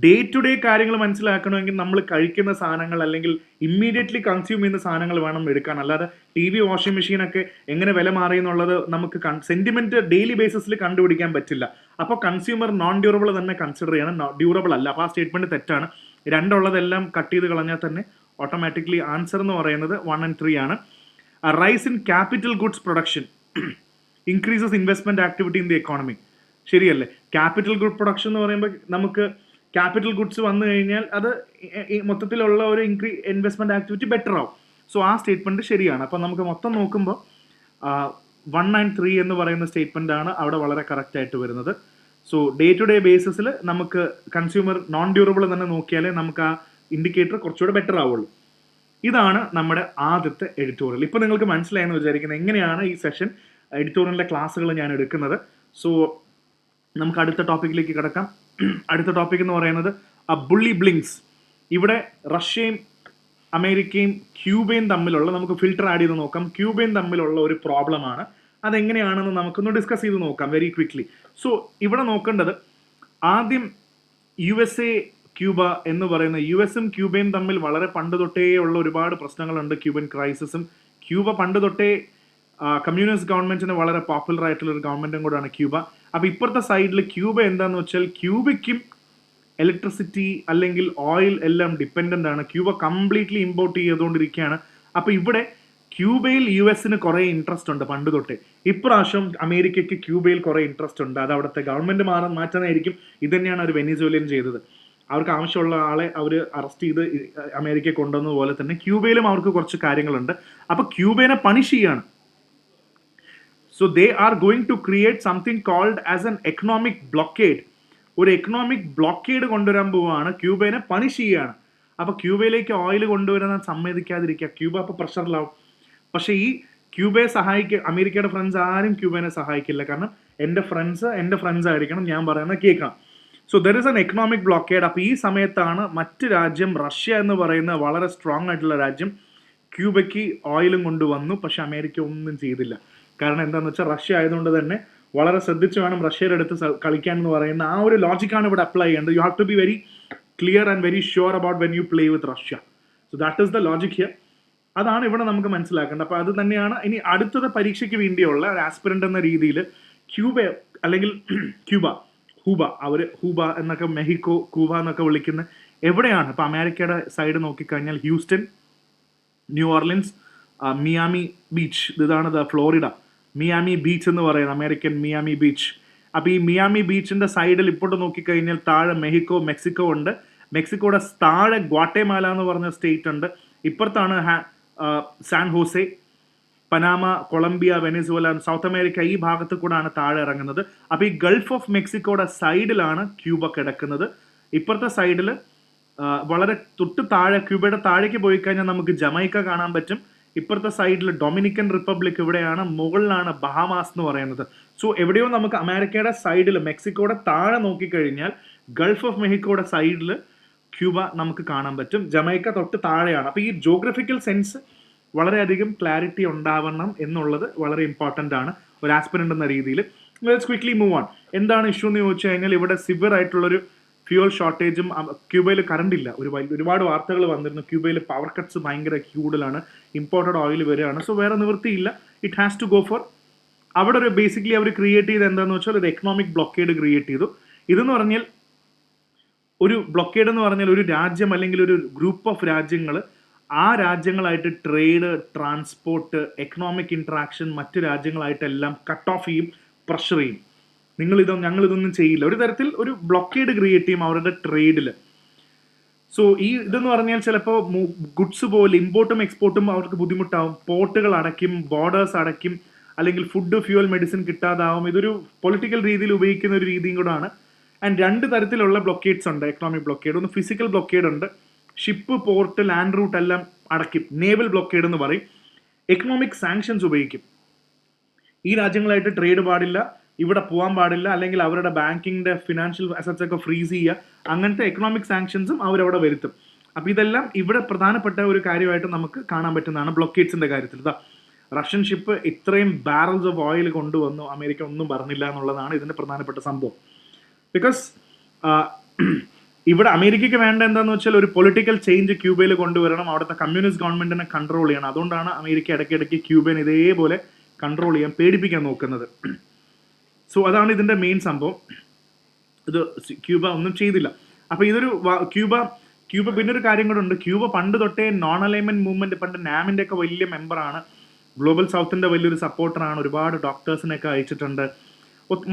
S1: ഡേ ടു ഡേ കാര്യങ്ങൾ മനസ്സിലാക്കണമെങ്കിൽ നമ്മൾ കഴിക്കുന്ന സാധനങ്ങൾ അല്ലെങ്കിൽ ഇമ്മീഡിയറ്റ്ലി കൺസ്യൂം ചെയ്യുന്ന സാധനങ്ങൾ വേണം എടുക്കാൻ. അല്ലാതെ TV, വാഷിംഗ് മെഷീനൊക്കെ എങ്ങനെ വില മാറി എന്നുള്ളത് നമുക്ക് സെന്റിമെന്റ് ഡെയിലി ബേസിസിൽ കണ്ടുപിടിക്കാൻ പറ്റില്ല. അപ്പോൾ കൺസ്യൂമർ നോൺ ഡ്യൂറബിൾ തന്നെ കൺസിഡർ ചെയ്യണം, ഡ്യൂറബിൾ അല്ല. അപ്പോൾ ആ സ്റ്റേറ്റ്മെന്റ് തെറ്റാണ്. 2 ഉള്ളതെല്ലാം കട്ട് ചെയ്ത് കളഞ്ഞാൽ തന്നെ ഓട്ടോമാറ്റിക്കലി ആൻസർ എന്ന് പറയുന്നത് 1 and 3 ആണ്. A rise in capital goods production increases investment activity in the economy. ശരിയല്ലേ? ക്യാപിറ്റൽ ഗുഡ് പ്രൊഡക്ഷൻ എന്ന് പറയുമ്പോൾ നമുക്ക് ക്യാപിറ്റൽ ഗുഡ്സ് വന്നു കഴിഞ്ഞാൽ അത് മൊത്തത്തിലുള്ള ഒരു ഇൻവെസ്റ്റ്മെന്റ് ആക്ടിവിറ്റി ബെറ്റർ ആവും. സോ ആ സ്റ്റേറ്റ്മെന്റ് ശരിയാണ്. അപ്പം നമുക്ക് മൊത്തം നോക്കുമ്പോൾ 1 and 3 എന്ന് പറയുന്ന സ്റ്റേറ്റ്മെന്റ് ആണ് അവിടെ വളരെ കറക്റ്റ് ആയിട്ട് വരുന്നത്. സോ ഡേ ടു ഡേ ബേസിസിൽ നമുക്ക് കൺസ്യൂമർ നോൺ ഡ്യൂറബിൾ തന്നെ നോക്കിയാലേ നമുക്ക് ആ ഇൻഡിക്കേറ്റർ കുറച്ചുകൂടെ ബെറ്റർ ആവുള്ളൂ. ഇതാണ് നമ്മുടെ ആദ്യത്തെ എഡിറ്റോറിയൽ. ഇപ്പോൾ നിങ്ങൾക്ക് മനസ്സിലായെന്ന് വിചാരിക്കുന്നത് എങ്ങനെയാണ് ഈ സെഷൻ എഡിറ്റോറിയലിൻ്റെ ക്ലാസ്സുകൾ ഞാൻ എടുക്കുന്നത്. സോ നമുക്ക് അടുത്ത ടോപ്പിക്കിലേക്ക് കിടക്കാം. അടുത്ത ടോപ്പിക് എന്ന് പറയുന്നത് ബുള്ളി ബ്ലിങ്സ്. ഇവിടെ റഷ്യയും അമേരിക്കയും ക്യൂബയും തമ്മിലുള്ള, നമുക്ക് ഫിൽട്ടർ ആഡ് ചെയ്ത് നോക്കാം, ക്യൂബയും തമ്മിലുള്ള ഒരു പ്രോബ്ലമാണ്. അതെങ്ങനെയാണെന്ന് നമുക്കൊന്ന് ഡിസ്കസ് ചെയ്ത് നോക്കാം വെരി ക്വിക്ക്ലി. സോ ഇവിടെ നോക്കേണ്ടത് ആദ്യം USA ക്യൂബ എന്ന് പറയുന്ന US-ഉം ക്യൂബയും തമ്മിൽ വളരെ പണ്ട് തൊട്ടേ ഉള്ള ഒരുപാട് പ്രശ്നങ്ങളുണ്ട്. ക്യൂബൻ ക്രൈസിസും. ക്യൂബ പണ്ട് തൊട്ടേ കമ്മ്യൂണിസ്റ്റ് ഗവൺമെന്റിന് വളരെ പോപ്പുലർ ആയിട്ടുള്ള ഒരു ഗവൺമെന്റും കൂടാണ് ക്യൂബ. അപ്പോൾ ഇപ്പുറത്തെ സൈഡിൽ ക്യൂബ എന്താണെന്ന് വെച്ചാൽ ക്യൂബയ്ക്കും ഇലക്ട്രിസിറ്റി അല്ലെങ്കിൽ ഓയിൽ എല്ലാം ഡിപ്പെൻഡൻ്റ് ആണ്. ക്യൂബ കംപ്ലീറ്റ്ലി ഇമ്പോർട്ട് ചെയ്തുകൊണ്ടിരിക്കുകയാണ്. അപ്പോൾ ഇവിടെ ക്യൂബയിൽ US-ന് കുറേ ഇൻട്രസ്റ്റ് ഉണ്ട് പണ്ട് തൊട്ടേ. ഇപ്രാവശ്യം അമേരിക്കയ്ക്ക് ക്യൂബയിൽ കുറേ ഇൻട്രസ്റ്റ് ഉണ്ട്. അത് അവിടുത്തെ ഗവൺമെന്റ് മാറ്റാനായിരിക്കും. ഇത് തന്നെയാണ് അവർ വെനിസ്വേലയിൽ ചെയ്തത്. അവർക്ക് ആവശ്യമുള്ള ആളെ അവർ അറസ്റ്റ് ചെയ്ത് അമേരിക്കയിൽ കൊണ്ടുവന്ന പോലെ തന്നെ ക്യൂബയിലും അവർക്ക് കുറച്ച് കാര്യങ്ങളുണ്ട്. അപ്പോൾ ക്യൂബയെ പണിഷ് ചെയ്യാണ്. So they are going to create something called as an economic blockade. ഒരു എക്കണോമിക് ബ്ലോക്കേഡ് കൊണ്ടുവരാൻ പോവുകയാണ്. ക്യൂബയെ പണിഷ് ചെയ്യുകയാണ്. അപ്പോൾ ക്യൂബയിലേക്ക് ഓയിൽ കൊണ്ടുവരാൻ സമ്മതിക്കാതിരിക്കുക. ക്യൂബ അപ്പോൾ പ്രഷറിലാവും. പക്ഷേ ഈ ക്യൂബയെ അമേരിക്കയുടെ ഫ്രണ്ട്സ് ആരും ക്യൂബയെ സഹായിക്കില്ല. കാരണം എൻ്റെ ഫ്രണ്ട്സ് ആയിരിക്കണം, ഞാൻ പറയുന്നത് കേൾക്കണം. So there is an economic blockade. അപ്പോൾ ഈ സമയത്താണ് മറ്റ് രാജ്യം, റഷ്യ എന്ന് പറയുന്ന വളരെ സ്ട്രോങ് ആയിട്ടുള്ള രാജ്യം, ക്യൂബയ്ക്ക് ഓയിലും കൊണ്ടുവന്നു. പക്ഷെ അമേരിക്ക ഒന്നും ചെയ്തില്ല. കാരണം എന്താണെന്ന് വെച്ചാൽ റഷ്യ ആയതുകൊണ്ട് തന്നെ വളരെ ശ്രദ്ധിച്ച് വേണം റഷ്യയുടെ അടുത്ത് കളിക്കാൻ എന്ന് പറയുന്ന ആ ഒരു ലോജിക്കാണ് ഇവിടെ അപ്ലൈ ചെയ്യേണ്ടത്. You have to be very clear and very sure about when you play with Russia. So that is the logic here. അതാണ് ഇവിടെ നമുക്ക് മനസ്സിലാക്കേണ്ടത്. അപ്പോൾ അത് തന്നെയാണ് ഇനി അടുത്തത് പരീക്ഷയ്ക്ക് വേണ്ടിയുള്ള ഒരു ആസ്പിരന്റ് എന്ന രീതിയിൽ ക്യൂബ അല്ലെങ്കിൽ ഹൂബ, അവർ ഹൂബ എന്നൊക്കെ മെഹിക്കോ, ക്യൂബ എന്നൊക്കെ വിളിക്കുന്ന എവിടെയാണ്? ഇപ്പോൾ അമേരിക്കയുടെ സൈഡ് നോക്കിക്കഴിഞ്ഞാൽ ഹ്യൂസ്റ്റൺ, ന്യൂ ഓർലിൻസ്, മിയാമി ബീച്ച്, ഇതാണ് ഫ്ലോറിഡ. മിയാമി ബീച്ച് എന്ന് പറയുന്നത് അമേരിക്കൻ മിയാമി ബീച്ച്. അപ്പോൾ ഈ മിയാമി ബീച്ചിൻ്റെ സൈഡിൽ ഇപ്പോട്ട് നോക്കിക്കഴിഞ്ഞാൽ താഴെ മെക്സിക്കോ ഉണ്ട്. മെക്സിക്കോയുടെ താഴെ ഗ്വാട്ടേമാല എന്ന് പറഞ്ഞ സ്റ്റേറ്റ് ഉണ്ട്. ഇപ്പുറത്താണ് San Jose, Panama, Colombia, Venezuela, South America ഈ ഭാഗത്ത് കൂടാണ് താഴെ ഇറങ്ങുന്നത്. അപ്പോൾ ഈ ഗൾഫ് ഓഫ് മെക്സിക്കോയുടെ സൈഡിലാണ് ക്യൂബ കിടക്കുന്നത്. ഇപ്പുറത്തെ സൈഡിൽ വളരെ തൊട്ട് താഴെ, ക്യൂബയുടെ താഴേക്ക് പോയി കഴിഞ്ഞാൽ നമുക്ക് ജമൈക്ക കാണാൻ പറ്റും. ഇപ്പുറത്തെ സൈഡിൽ ഡൊമിനിക്കൻ റിപ്പബ്ലിക് ഇവിടെയാണ്, മുകളിലാണ് ബഹാമാസ് എന്ന് പറയുന്നത്. സോ എവിടെയോ നമുക്ക് അമേരിക്കയുടെ സൈഡിൽ, മെക്സിക്കോയുടെ താഴെ നോക്കിക്കഴിഞ്ഞാൽ ഗൾഫ് ഓഫ് മെക്സിക്കോയുടെ സൈഡിൽ ക്യൂബ നമുക്ക് കാണാൻ പറ്റും. ജമൈക്ക തൊട്ട് താഴെയാണ്. അപ്പോൾ ഈ ജോഗ്രഫിക്കൽ സെൻസ് വളരെയധികം ക്ലാരിറ്റി ഉണ്ടാവണം എന്നുള്ളത് വളരെ ഇമ്പോർട്ടൻ്റ് ആണ് ഒരു ആസ്പിരൻ്റ് എന്ന രീതിയിൽ. Let's quickly move on. എന്താണ് ഇഷ്യൂ എന്ന് ചോദിച്ചു കഴിഞ്ഞാൽ ഇവിടെ സിവിയർ ആയിട്ടുള്ളൊരു ഫ്യൂവൽ ഷോർട്ടേജും, ക്യൂബയിൽ കറണ്ട് ഇല്ല. ഒരുപാട് വാർത്തകൾ വന്നിരുന്നു. ക്യൂബയിൽ പവർ കട്ട്സ് ഭയങ്കര കൂടുതലാണ്, ഇമ്പോർട്ടഡ് ഓയിൽ വരികയാണ്. സോ വേറെ നിവൃത്തിയില്ല, it has to go for. അവിടെ ഒരു ബേസിക്കലി അവർ ക്രിയേറ്റ് ചെയ്ത് എന്താണെന്ന് വെച്ചാൽ ഒരു എക്കണോമിക് ബ്ലോക്കേഡ് ക്രിയേറ്റ് ചെയ്തു. ഇതെന്ന് പറഞ്ഞാൽ ഒരു ബ്ലോക്കേഡ് എന്ന് പറഞ്ഞാൽ ഒരു രാജ്യം അല്ലെങ്കിൽ ഒരു ഗ്രൂപ്പ് ഓഫ് രാജ്യങ്ങൾ ആ രാജ്യങ്ങളായിട്ട് ട്രേഡ്, ട്രാൻസ്പോർട്ട്, എക്കണോമിക് ഇൻട്രാക്ഷൻ മറ്റു രാജ്യങ്ങളായിട്ടെല്ലാം കട്ട് ഓഫ് ചെയ്യും, പ്രഷർ ചെയ്യും. ഞങ്ങളിതൊന്നും ചെയ്യില്ല. ഒരു തരത്തിൽ ഒരു ബ്ലോക്കേഡ് ക്രിയേറ്റ് ചെയ്യും അവരുടെ ട്രേഡിൽ. സോ ഇതെന്ന് പറഞ്ഞാൽ ചിലപ്പോൾ ഗുഡ്സ് പോലെ ഇമ്പോർട്ടും എക്സ്പോർട്ടും അവർക്ക് ബുദ്ധിമുട്ടാവും. പോർട്ടുകൾ അടയ്ക്കും, ബോർഡേഴ്സ് അടയ്ക്കും, അല്ലെങ്കിൽ ഫുഡ്, ഫ്യൂവൽ, മെഡിസിൻ കിട്ടാതാവും. ഇതൊരു പൊളിറ്റിക്കൽ രീതിയിൽ ഉപയോഗിക്കുന്ന ഒരു രീതിയും കൂടാണ്. ആൻഡ് രണ്ട് തരത്തിലുള്ള ബ്ലോക്കേഡ്സ് ഉണ്ട് എക്കണോമിക് ബ്ലോക്കേഡ്. ഒന്ന് ഫിസിക്കൽ ബ്ലോക്കേഡ് ഉണ്ട്, ഷിപ്പ്, പോർട്ട്, ലാൻഡ് റൂട്ട് എല്ലാം അടയ്ക്കും, നേവൽ ബ്ലോക്കേഡ് എന്ന് പറയും. എക്കണോമിക് സാങ്ഷൻസ് ഉപയോഗിക്കും. ഈ രാജ്യങ്ങളായിട്ട് ട്രേഡ് പാടില്ല, ഇവിടെ പോകാൻ പാടില്ല, അല്ലെങ്കിൽ അവരുടെ ബാങ്കിങ്ങിന്റെ ഫിനാൻഷ്യൽ അസറ്റ്സ് ഒക്കെ ഫ്രീസ് ചെയ്യുക, അങ്ങനത്തെ എക്കണോമിക് സാങ്ഷൻസും അവരവിടെ വരുത്തും. അപ്പോൾ ഇതെല്ലാം ഇവിടെ പ്രധാനപ്പെട്ട ഒരു കാര്യമായിട്ട് നമുക്ക് കാണാൻ പറ്റുന്നതാണ് ബ്ലോക്കേഡ്സിന്റെ കാര്യത്തിൽ. റഷ്യൻ ഷിപ്പ് ഇത്രയും ബാരൽസ് ഓഫ് ഓയിൽ കൊണ്ടുവന്നു, അമേരിക്ക ഒന്നും പറഞ്ഞില്ല എന്നുള്ളതാണ് ഇതിന്റെ പ്രധാനപ്പെട്ട സംഭവം. ബിക്കോസ് ഇവിടെ അമേരിക്കയ്ക്ക് വേണ്ട എന്താന്ന് വെച്ചാൽ ഒരു പൊളിറ്റിക്കൽ ചേഞ്ച് ക്യൂബയിൽ കൊണ്ടുവരണം, അവിടുത്തെ കമ്മ്യൂണിസ്റ്റ് ഗവൺമെന്റിനെ കൺട്രോൾ ചെയ്യണം. അതുകൊണ്ടാണ് അമേരിക്ക ഇടയ്ക്കിടയ്ക്ക് ക്യൂബനെ ഇതേപോലെ കൺട്രോൾ ചെയ്യാൻ, പേടിപ്പിക്കാൻ നോക്കുന്നത്. സോ അതാണ് ഇതിന്റെ മെയിൻ സംഭവം. ഇത് ക്യൂബ ഒന്നും ചെയ്തില്ല. അപ്പൊ ഇതൊരു ക്യൂബ പിന്നെ ഒരു കാര്യം കൂടെ ഉണ്ട്. ക്യൂബ പണ്ട് തൊട്ടേ നോൺ അലൈൻമെന്റ് മൂവ്മെന്റ്, പണ്ട് നാമിന്റെ ഒക്കെ വലിയ മെമ്പറാണ്, ഗ്ലോബൽ സൗത്തിന്റെ വലിയൊരു സപ്പോർട്ടറാണ്, ഒരുപാട് ഡോക്ടേഴ്സിനെയൊക്കെ അയച്ചിട്ടുണ്ട്.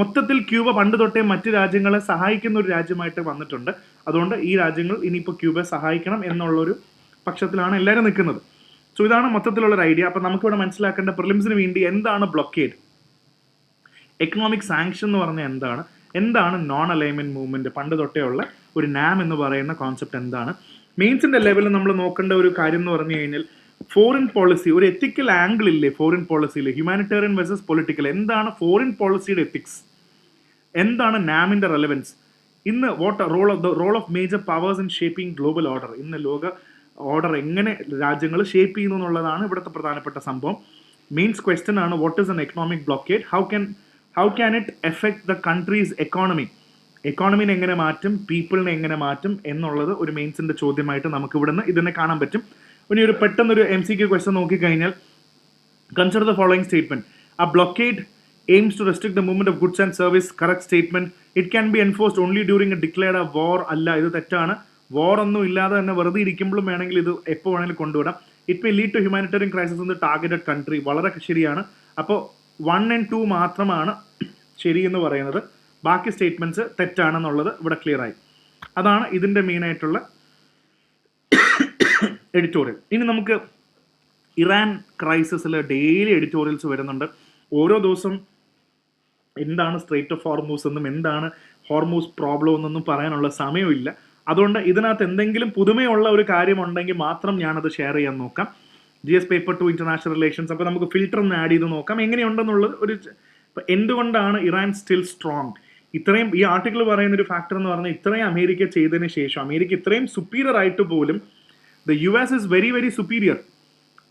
S1: മൊത്തത്തിൽ ക്യൂബ പണ്ട് തൊട്ടേ മറ്റ് രാജ്യങ്ങളെ സഹായിക്കുന്ന ഒരു രാജ്യമായിട്ട് വന്നിട്ടുണ്ട്. അതുകൊണ്ട് ഈ രാജ്യങ്ങൾ ഇനിയിപ്പോൾ ക്യൂബയെ സഹായിക്കണം എന്നുള്ളൊരു പക്ഷത്തിലാണ് എല്ലാവരും നിൽക്കുന്നത്. സോ ഇതാണ് മൊത്തത്തിലുള്ളൊരു ഐഡിയ. അപ്പം നമുക്കിവിടെ മനസ്സിലാക്കേണ്ട പ്രിലിംസിന് വേണ്ടി എന്താണ് ബ്ലോക്കേഡ്, എക്കണോമിക് സാങ്ഷൻ എന്ന് പറഞ്ഞാൽ എന്താണ് നോൺ അലൈൻമെന്റ് മൂവ്മെന്റ്, പണ്ട് തൊട്ടേ ഉള്ള ഒരു നാം എന്ന് പറയുന്ന കോൺസെപ്റ്റ് എന്താണ്. മെയിൻസിന്റെ ലെവലിൽ നമ്മൾ നോക്കേണ്ട ഒരു കാര്യം എന്ന് പറഞ്ഞു കഴിഞ്ഞാൽ ഫോറിൻ പോളിസി, ഒരു എത്തിക്കൽ ആംഗിൾ ഇല്ലേ ഫോറിൻ പോളിസിയിൽ, ഹ്യൂമാനിറ്റേറിയൻ വേഴ്സസ് പൊളിറ്റിക്കൽ. എന്താണ് ഫോറിൻ പോളിസിയുടെ എത്തിക്സ്, എന്താണ് നാമിന്റെ റെലവൻസ്, ഇന്ന് what role of major powers in shaping global order, ഇന്ന് ലോക ഓർഡർ എങ്ങനെ രാജ്യങ്ങൾ ഷേപ്പ് ചെയ്യുന്നു എന്നുള്ളതാണ് ഇവിടുത്തെ പ്രധാനപ്പെട്ട സംഭവം. മെയിൻസ് ക്വസ്റ്റ്യൻ ആണ് what is an economic blockade, how can it affect the countries economy, എക്കോണമിനെ എങ്ങനെ മാറ്റും, പീപ്പിളിനെ എങ്ങനെ മാറ്റും എന്നുള്ളത് ഒരു മെയിൻസിന്റെ ചോദ്യമായിട്ട് നമുക്ക് ഇവിടുന്ന് ഇതിനെ കാണാൻ പറ്റും. ഇനി ഒരു പെട്ടെന്നൊരു MCQ ക്വസ്റ്റ്യൻ നോക്കിക്കഴിഞ്ഞാൽ, consider the following statement, a blockade aims to restrict the movement of goods and service. Correct statement. It can be enforced only during a declared a war. അല്ല, ഇത് തെറ്റാണ്. വാർ ഒന്നും ഇല്ലാതെ തന്നെ വെറുതെ ഇരിക്കുമ്പോഴും വേണമെങ്കിൽ ഇത് എപ്പോൾ വേണമെങ്കിലും കൊണ്ടുവിടാം. It may lead to humanitarian crisis in the targeted country. വളരെ ശരിയാണ്. അപ്പോൾ 1 and 2 മാത്രമാണ് ശരിയെന്ന് പറയുന്നത്, ബാക്കി സ്റ്റേറ്റ്മെന്റ്സ് തെറ്റാണെന്നുള്ളത് ഇവിടെ ക്ലിയർ ആയി. അതാണ് ഇതിന്റെ മെയിൻ ആയിട്ടുള്ള എഡിറ്റോറിയൽ. ഇനി നമുക്ക് ഇറാൻ ക്രൈസിസിൽ ഡെയിലി എഡിറ്റോറിയൽസ് വരുന്നുണ്ട്. ഓരോ ദിവസം എന്താണ് സ്ട്രേറ്റ് ഓഫ് ഹോർമൂസ് എന്നും എന്താണ് ഹോർമൂസ് പ്രോബ്ലം എന്നൊന്നും പറയാനുള്ള സമയമില്ല. അതുകൊണ്ട് ഇതിനകത്ത് എന്തെങ്കിലും പുതുമയുള്ള ഒരു കാര്യം ഉണ്ടെങ്കിൽ മാത്രം ഞാനത് ഷെയർ ചെയ്യാൻ നോക്കാം. GS paper 2 international relations. അപ്പോൾ നമുക്ക് ഫിൽറ്റർ ഒന്ന് ആഡ് ചെയ്ത് നോക്കാം എങ്ങനെയുണ്ടെന്നുള്ളത്. എന്തുകൊണ്ടാണ് ഇറാൻ സ്റ്റിൽ സ്ട്രോങ്? ഇത്രയും ഈ ആർട്ടിക്കിൾ പറയുന്ന ഒരു ഫാക്ടർ എന്ന് പറഞ്ഞാൽ ഇത്രയും അമേരിക്ക ചെയ്തതിന് ശേഷം, അമേരിക്ക ഇത്രയും സുപ്പീരിയർ ആയിട്ട് പോലും the US is very very superior.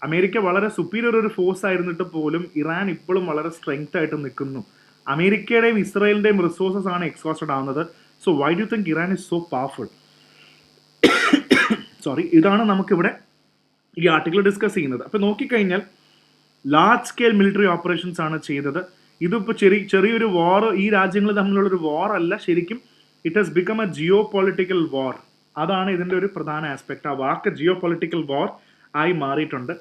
S1: America വളരെ സുപ്പീരിയർ ഒരു ഫോഴ്സ് ആയിരുന്നിട്ട് പോലും ഇറാൻ ഇപ്പോഴും വളരെ സ്ട്രെങ്ത് ആയിട്ട് നിൽക്കുന്നു. അമേരിക്കയുടെയും ഇസ്രായേലിന്റെയും റിസോഴ്സസ് ആണ് എക്സ്ഹോസ്റ്റഡ് ആവുന്നത്. So why do you think Iran is so powerful? Sorry, ഇതാണ് നമുക്കിവിടെ ഈ ആർട്ടിക്കിൾ ഡിസ്കസ് ചെയ്യുന്നത്. അപ്പോൾ നോക്കിക്കഴിഞ്ഞാൽ ലാർജ് സ്കെയിൽ മിലിറ്ററി ഓപ്പറേഷൻസ് ആണ് ചെയ്തത്. ഇതിപ്പോൾ ചെറിയൊരു വാർ, ഈ രാജ്യങ്ങൾ തമ്മിലുള്ളൊരു വാർ അല്ല, ശരിക്കും it has become a geopolitical war. അതാണ് ഇതിൻ്റെ ഒരു പ്രധാന ആസ്പെക്ട്. ആ വാക്ക് ജിയോ പൊളിറ്റിക്കൽ വാർ ആയി മാറിയിട്ടുണ്ട്.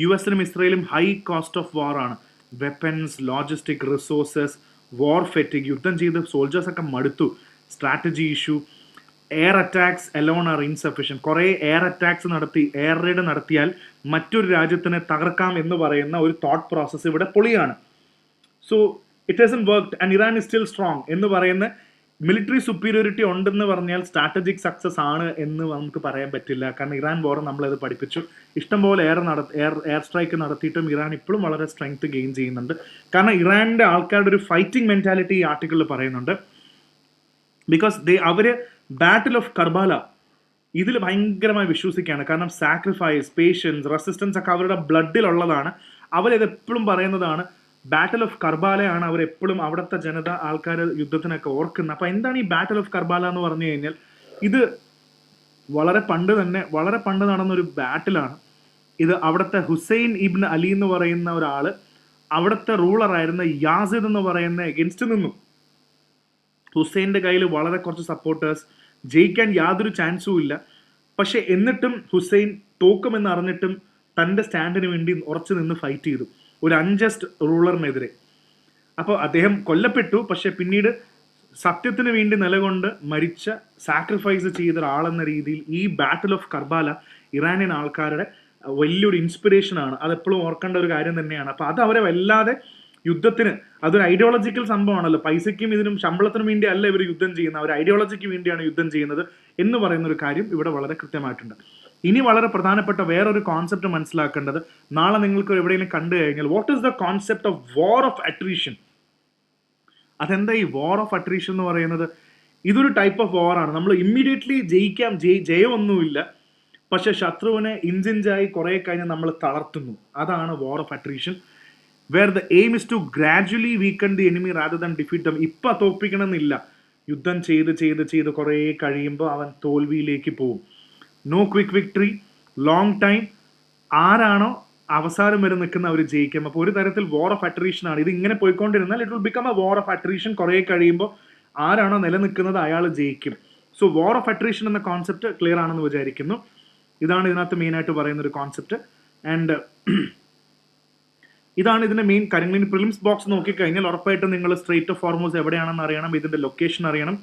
S1: US-നും ഇസ്രയേലും ഹൈ കോസ്റ്റ് ഓഫ് വാർ ആണ്. വെപ്പൻസ്, ലോജിസ്റ്റിക്, റിസോഴ്സസ്, വാർ ഫെറ്റിക്, യുദ്ധം ചെയ്ത് സോൾജേഴ്സൊക്കെ മടുത്തു, strategy issue, air attacks alone are insufficient. കുറേ എയർ അറ്റാക്സ് നടത്തി എയർ റെയ്ഡ് നടത്തിയാൽ മറ്റൊരു രാജ്യത്തിനെ തകർക്കാം എന്ന് പറയുന്ന ഒരു തോട്ട് പ്രോസസ്സ് ഇവിടെ പൊളിയാണ്. So it hasn't worked and Iran is still strong എന്ന് പറയുന്ന മിലിറ്ററി സുപ്പീരിയോറിറ്റി ഉണ്ടെന്ന് പറഞ്ഞാൽ സ്ട്രാറ്റജിക് സക്സസ് ആണ് എന്ന് നമുക്ക് പറയാൻ പറ്റില്ല. കാരണം ഇറാൻ വാർ നമ്മളത് പഠിപ്പിച്ചു. ഇഷ്ടംപോലെ എയർ സ്ട്രൈക്ക് നടത്തിയിട്ടും ഇറാൻ ഇപ്പോഴും വളരെ സ്ട്രെങ്ത് ഗെയിൻ ചെയ്യുന്നുണ്ട്. കാരണം ഇറാൻ്റെ ആൾക്കാരുടെ ഒരു ഫൈറ്റിംഗ് മെൻറ്റാലിറ്റി ഈ ആർട്ടിക്കിളിൽ പറയുന്നുണ്ട്. ബിക്കോസ് അവർ ബാറ്റിൽ ഓഫ് കർബാല ഇതിൽ ഭയങ്കരമായി വിശ്വസിക്കുകയാണ്. കാരണം സാക്രിഫൈസ്, പേഷ്യൻസ്, റെസിസ്റ്റൻസ് ഒക്കെ അവരുടെ ബ്ലഡിലുള്ളതാണ്. അവരിത് എപ്പോഴും പറയുന്നതാണ്. ബാറ്റിൽ ഓഫ് കർബാലയാണ് അവരെപ്പോഴും അവിടുത്തെ ജനത ആൾക്കാർ യുദ്ധത്തിനൊക്കെ ഓർക്കുന്നത്. അപ്പോൾ എന്താണ് ഈ ബാറ്റിൽ ഓഫ് കർബാല എന്ന് പറഞ്ഞു കഴിഞ്ഞാൽ, ഇത് വളരെ പണ്ട് നടന്നൊരു ബാറ്റിലാണ്. ഇത് അവിടുത്തെ ഹുസൈൻ ഇബ്ൻ അലി എന്ന് പറയുന്ന ഒരാൾ അവിടുത്തെ റൂളറായിരുന്ന യാസിദ് എന്ന് പറയുന്ന എഗൻസ്റ്റ് നിന്നു. ഹുസൈൻ്റെ കയ്യിൽ വളരെ കുറച്ച് സപ്പോർട്ടേഴ്സ്, ജയിക്കാൻ യാതൊരു ചാൻസും ഇല്ല. പക്ഷെ എന്നിട്ടും ഹുസൈൻ തോക്കുമെന്ന് അറിഞ്ഞിട്ടും തൻ്റെ സ്റ്റാൻഡിന് വേണ്ടി ഉറച്ചു നിന്ന് ഫൈറ്റ് ചെയ്തു ഒരു അൺജസ്റ്റ് റൂളറിനെതിരെ. അപ്പോൾ അദ്ദേഹം കൊല്ലപ്പെട്ടു. പക്ഷെ പിന്നീട് സത്യത്തിന് വേണ്ടി നിലകൊണ്ട് മരിച്ച, സാക്രിഫൈസ് ചെയ്ത ഒരാളെന്ന രീതിയിൽ ഈ ബാറ്റിൽ ഓഫ് കർബാല ഇറാനിയൻ ആൾക്കാരുടെ വലിയൊരു ഇൻസ്പിറേഷനാണ്. അതെപ്പോഴും ഓർക്കേണ്ട ഒരു കാര്യം തന്നെയാണ്. അപ്പോൾ അത് അവരെ വല്ലാതെ യുദ്ധത്തിന്, അതൊരു ഐഡിയോളജിക്കൽ സംഭവമാണല്ലോ. പൈസയ്ക്കും ഇതിനും ശമ്പളത്തിനും വേണ്ടി അല്ല ഇവർ യുദ്ധം ചെയ്യുന്നത്, അവർ ഐഡിയോളജിക്ക് വേണ്ടിയാണ് യുദ്ധം ചെയ്യുന്നത് എന്ന് പറയുന്ന ഒരു കാര്യം ഇവിടെ വളരെ കൃത്യമായിട്ടുണ്ട്. ഇനി വളരെ പ്രധാനപ്പെട്ട വേറൊരു കോൺസെപ്റ്റ് മനസ്സിലാക്കേണ്ടത്, നാളെ നിങ്ങൾക്ക് എവിടെയെങ്കിലും കണ്ടു കഴിഞ്ഞാൽ what is the concept of war of attrition. അതെന്താ ഈ വാർ ഓഫ് അട്രീഷൻ എന്ന് പറയുന്നത്? ഇതൊരു ടൈപ്പ് ഓഫ് വാറാണ്. നമ്മൾ ഇമ്മീഡിയറ്റ്ലി ജയിക്കാം, ജയമൊന്നുമില്ല, പക്ഷെ ശത്രുവിനെ ഇഞ്ചിഞ്ചായി കുറേ കഴിഞ്ഞ് നമ്മൾ തളർത്തുന്നു. അതാണ് war of attrition. Where the aim is to gradually weaken the enemy rather than defeat them. ഇപ്പം തോൽപ്പിക്കണമെന്നില്ല, യുദ്ധം ചെയ്ത് കുറേ കഴിയുമ്പോൾ അവൻ തോൽവിയിലേക്ക് പോകും. No quick victory, long time. ആരാണോ അവസാനം വരെ നിൽക്കുന്ന അവർ ജയിക്കും. അപ്പോൾ ഒരു തരത്തിൽ വാർ ഓഫ് അട്രീഷൻ ആണ്. ഇത് ഇങ്ങനെ പോയിക്കൊണ്ടിരുന്നാൽ it will become a war of attrition. കുറേ കഴിയുമ്പോൾ ആരാണോ നിലനിൽക്കുന്നത് അയാൾ ജയിക്കും. സോ വാർ ഓഫ് അട്രീഷൻ എന്ന കോൺസെപ്റ്റ് ക്ലിയർ ആണെന്ന് വിചാരിക്കുന്നു. ഇതാണ് ഇതിനകത്ത് മെയിനായിട്ട് പറയുന്ന ഒരു കോൺസെപ്റ്റ്. ആൻഡ് ഇതാണ് ഇതിൻ്റെ മെയിൻ കാര്യങ്ങൾ. ഇനി പ്രിലിംസ് ബോക്സ് നോക്കിക്കഴിഞ്ഞാൽ ഉറപ്പായിട്ടും നിങ്ങൾ സ്ട്രേറ്റ് ഓഫ് ഹോർമൂസ് എവിടെയാണെന്ന് അറിയണം, ഇതിൻ്റെ ലൊക്കേഷൻ അറിയണം,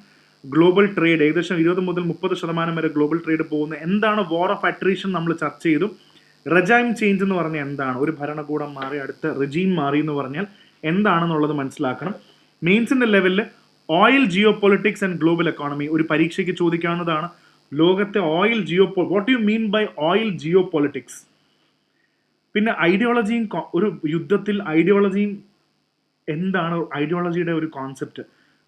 S1: ഗ്ലോബൽ ട്രേഡ് ഏകദേശം 20 മുതൽ 30% വരെ ഗ്ലോബൽ ട്രേഡ് പോകുന്നത്. എന്താണ് വാർ ഓഫ് അട്രീഷൻ നമ്മൾ ചർച്ച ചെയ്തു. റെജൈം ചേഞ്ച് എന്ന് പറഞ്ഞാൽ എന്താണ്, ഒരു ഭരണകൂടം മാറി അടുത്ത റെജീം മാറി എന്ന് പറഞ്ഞാൽ എന്താണെന്നുള്ളത് മനസ്സിലാക്കണം. മെയിൻസിൻ്റെ ലെവലിൽ oil, geopolitics and global economy ഒരു പരീക്ഷയ്ക്ക് ചോദിക്കാവുന്നതാണ്. ലോകത്തെ oil, what you mean by oil, geopolitics. പിന്നെ ഐഡിയോളജിയും, ഒരു യുദ്ധത്തിൽ ഐഡിയോളജിയും എന്താണ്, ഐഡിയോളജിയുടെ ഒരു കോൺസെപ്റ്റ്.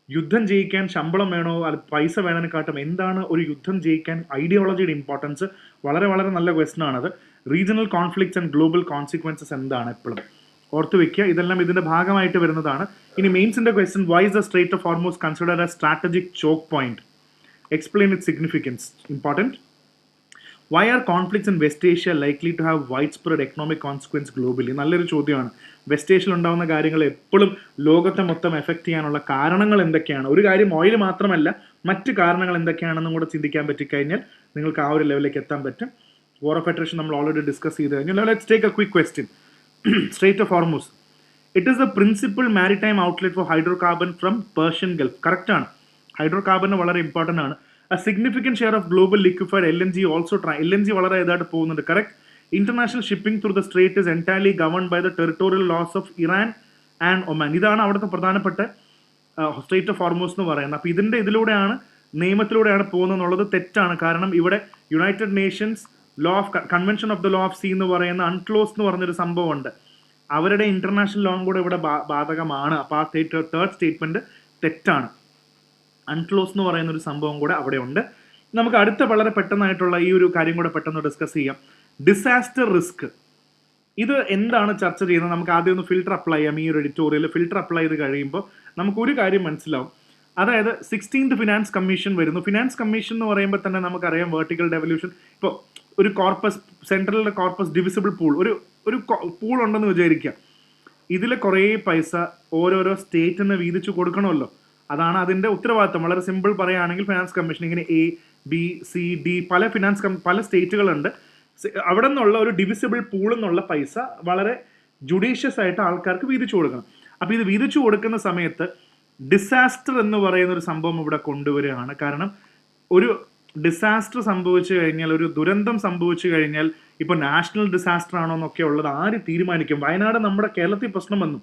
S1: യുദ്ധം ജയിക്കാൻ ശമ്പളം വേണോ അത് പൈസ വേണതിനെക്കാട്ടും എന്താണ് ഒരു യുദ്ധം ജയിക്കാൻ ഐഡിയോളജിയുടെ ഇമ്പോർട്ടൻസ്? വളരെ വളരെ നല്ല ക്വസ്റ്റൻ ആണത്. Regional conflicts and global consequences എന്താണ് എപ്പോഴും ഓർത്ത് വെക്കുക. ഇതെല്ലാം ഇതിൻ്റെ ഭാഗമായിട്ട് വരുന്നതാണ്. ഇനി മെയിൻസിൻ്റെ question, why is the strait of Hormuz considered a strategic choke point? Explain it significance. Important. Why are conflicts in West Asia likely to have wide spread economic consequence globally? നല്ലൊരു ചോദ്യമാണ്. വെസ്റ്റ് ഏഷ്യയിൽ ഉണ്ടാകുന്ന കാര്യങ്ങൾ എപ്പോഴും ലോകത്തെ മൊത്തം effect ചെയ്യാനുള്ള കാരണങ്ങൾ എന്തൊക്കെയാണ്? ഒരു കാര്യം ഓയിൽ മാത്രമല്ല, മറ്റ് കാരണങ്ങൾ എന്തൊക്കെയാണെന്നും കൂടെ ചിന്തിക്കാൻ പറ്റിക്കഴിഞ്ഞാൽ നിങ്ങൾക്ക് ആ ഒരു ലെവലിലേക്ക് എത്താൻ പറ്റും. വാർ ഓഫ് അട്രീഷൻ നമ്മൾ ഓൾറെഡി ഡിസ്കസ് ചെയ്ത് കഴിഞ്ഞാൽ. Let's take a quick question. Strait of Hormuz, it is the principal maritime outlet for hydrocarbon from Persian Gulf. കറക്റ്റാണ്. ഹൈഡ്രോകാർബൺ വളരെ ഇമ്പോർട്ടൻ്റ് ആണ്. A significant share of global liquefied LNG also LNG വളരെ ഇതായിട്ട് പോകുന്നുണ്ട്. Correct. International shipping through the strait is entirely governed by the territorial laws of Iran and Oman. ഇതാണ് അവിടുത്തെ പ്രധാനപ്പെട്ട straight of Hormuz എന്ന് പറയുന്നത്. അപ്പോൾ ഇതിലൂടെയാണ്, നിയമത്തിലൂടെയാണ് പോകുന്നത് എന്നുള്ളത് തെറ്റാണ്. കാരണം ഇവിടെ United Nations law of convention of the law of sea എന്ന് പറയുന്ന അൺക്ലോസ് എന്ന് പറഞ്ഞൊരു സംഭവമുണ്ട്. അവരുടെ ഇന്റർനാഷണൽ ലോയും കൂടെ ഇവിടെ ബാധകമാണ്. അപ്പോൾ ആ തേർഡ് സ്റ്റേറ്റ്മെന്റ് തെറ്റാണ്. അൺക്ലോസ് എന്ന് പറയുന്ന ഒരു സംഭവം കൂടെ അവിടെ ഉണ്ട്. നമുക്ക് അടുത്ത വളരെ പെട്ടെന്നായിട്ടുള്ള ഈ ഒരു കാര്യം കൂടെ പെട്ടെന്ന് ഡിസ്കസ് ചെയ്യാം. Disaster risk. ഇത് എന്താണ് ചർച്ച ചെയ്യുന്നത്? നമുക്ക് ആദ്യം ഒന്ന് ഫിൽട്ടർ അപ്ലൈ ചെയ്യാം. ഈ ഒരു എഡിറ്റോറിയൽ ഫിൽട്ടർ അപ്ലൈ ചെയ്ത് കഴിയുമ്പോൾ നമുക്കൊരു കാര്യം മനസ്സിലാവും. അതായത് 16th ഫിനാൻസ് കമ്മീഷൻ വരുന്നു. ഫിനാൻസ് കമ്മീഷൻ എന്ന് പറയുമ്പോൾ തന്നെ നമുക്കറിയാം വെർട്ടിക്കൽ ഡെവല്യൂഷൻ. ഇപ്പോൾ ഒരു കോർപ്പസ്, സെൻട്രലിലെ കോർപ്പസ് ഡിവിസിബിൾ പൂൾ, ഒരു പൂൾ ഉണ്ടെന്ന് വിചാരിക്കുക. ഇതിൽ കുറേ പൈസ ഓരോരോ സ്റ്റേറ്റിന് വീതിച്ചു കൊടുക്കണമല്ലോ. അതാണ് അതിൻ്റെ ഉത്തരവാദിത്തം. വളരെ സിമ്പിൾ പറയുകയാണെങ്കിൽ ഫിനാൻസ് കമ്മീഷൻ ഇങ്ങനെ A, B, C, D പല സ്റ്റേറ്റുകളുണ്ട്. അവിടെ നിന്നുള്ള ഒരു ഡിവിസിബിൾ പൂളിൽ നിന്നുള്ള പൈസ വളരെ ജുഡീഷ്യസ് ആയിട്ട് ആൾക്കാർക്ക് വീതിച്ചു കൊടുക്കണം. അപ്പോൾ ഇത് വീതിച്ചു കൊടുക്കുന്ന സമയത്ത് ഡിസാസ്റ്റർ എന്ന് പറയുന്ന ഒരു സംഭവം ഇവിടെ കൊണ്ടുവരികയാണ്. കാരണം ഒരു ഡിസാസ്റ്റർ സംഭവിച്ചു കഴിഞ്ഞാൽ, ഒരു ദുരന്തം സംഭവിച്ചു കഴിഞ്ഞാൽ ഇപ്പോൾ നാഷണൽ ഡിസാസ്റ്റർ ആണോ എന്നൊക്കെ ഉള്ളത് ആര് തീരുമാനിക്കും? വയനാട് നമ്മുടെ കേരളത്തിൽ പ്രശ്നം വന്നു,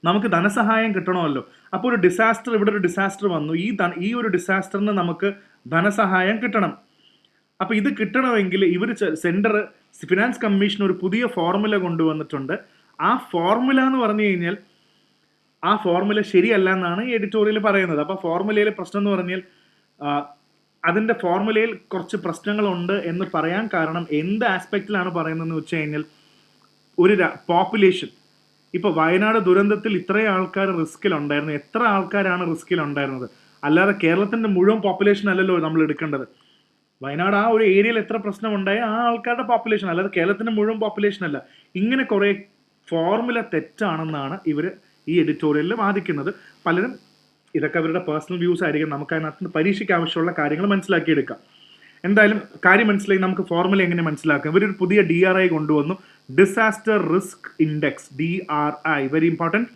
S1: നമുക്ക് ധനസഹായം കിട്ടണമല്ലോ. അപ്പോൾ ഒരു ഡിസാസ്റ്റർ, ഇവിടെ ഒരു ഡിസാസ്റ്റർ വന്നു, ഈ ഒരു ഡിസാസ്റ്ററിന് നമുക്ക് ധനസഹായം കിട്ടണം. അപ്പോൾ ഇത് കിട്ടണമെങ്കിൽ ഇവർ സെൻറ്റർ ഫിനാൻസ് കമ്മീഷൻ ഒരു പുതിയ ഫോർമുല കൊണ്ടുവന്നിട്ടുണ്ട്. ആ ഫോർമുല എന്ന് പറഞ്ഞു കഴിഞ്ഞാൽ ആ ഫോർമുല ശരിയല്ല എന്നാണ് ഈ എഡിറ്റോറിയൽ പറയുന്നത്. അപ്പോൾ ഫോർമുലയിലെ പ്രശ്നം എന്ന് പറഞ്ഞാൽ അതിൻ്റെ ഫോർമുലയിൽ കുറച്ച് പ്രശ്നങ്ങളുണ്ട് എന്ന് പറയാൻ കാരണം എന്ത് ആസ്പെക്റ്റിലാണ് പറയുന്നതെന്ന് വെച്ച് കഴിഞ്ഞാൽ, ഒരു പോപ്പുലേഷൻ, ഇപ്പോൾ വയനാട് ദുരന്തത്തിൽ ഇത്രയും ആൾക്കാർ റിസ്കിലുണ്ടായിരുന്നു. എത്ര ആൾക്കാരാണ് റിസ്കിലുണ്ടായിരുന്നത്? അല്ലാതെ കേരളത്തിൻ്റെ മുഴുവൻ പോപ്പുലേഷൻ അല്ലല്ലോ നമ്മൾ എടുക്കേണ്ടത്. വയനാട് ആ ഒരു ഏരിയയിൽ എത്ര പ്രശ്നമുണ്ടായ ആ ആൾക്കാരുടെ പോപ്പുലേഷൻ, അല്ലാതെ കേരളത്തിൻ്റെ മുഴുവൻ പോപ്പുലേഷൻ അല്ല. ഇങ്ങനെ കുറേ ഫോർമുല തെറ്റാണെന്നാണ് ഇവർ ഈ എഡിറ്റോറിയലിൽ വാദിക്കുന്നത്. പലരും ഇതൊക്കെ അവരുടെ പേഴ്സണൽ വ്യൂസ് ആയിരിക്കും. നമുക്ക് അതിനകത്ത് പരീക്ഷയ്ക്ക് ആവശ്യമുള്ള കാര്യങ്ങൾ മനസ്സിലാക്കിയെടുക്കാം. എന്തായാലും കാര്യം മനസ്സിലായി. നമുക്ക് ഫോർമുല എങ്ങനെ മനസ്സിലാക്കാം? ഇവരൊരു പുതിയ DRI കൊണ്ടുവന്നു, disaster risk index, DRI, very important.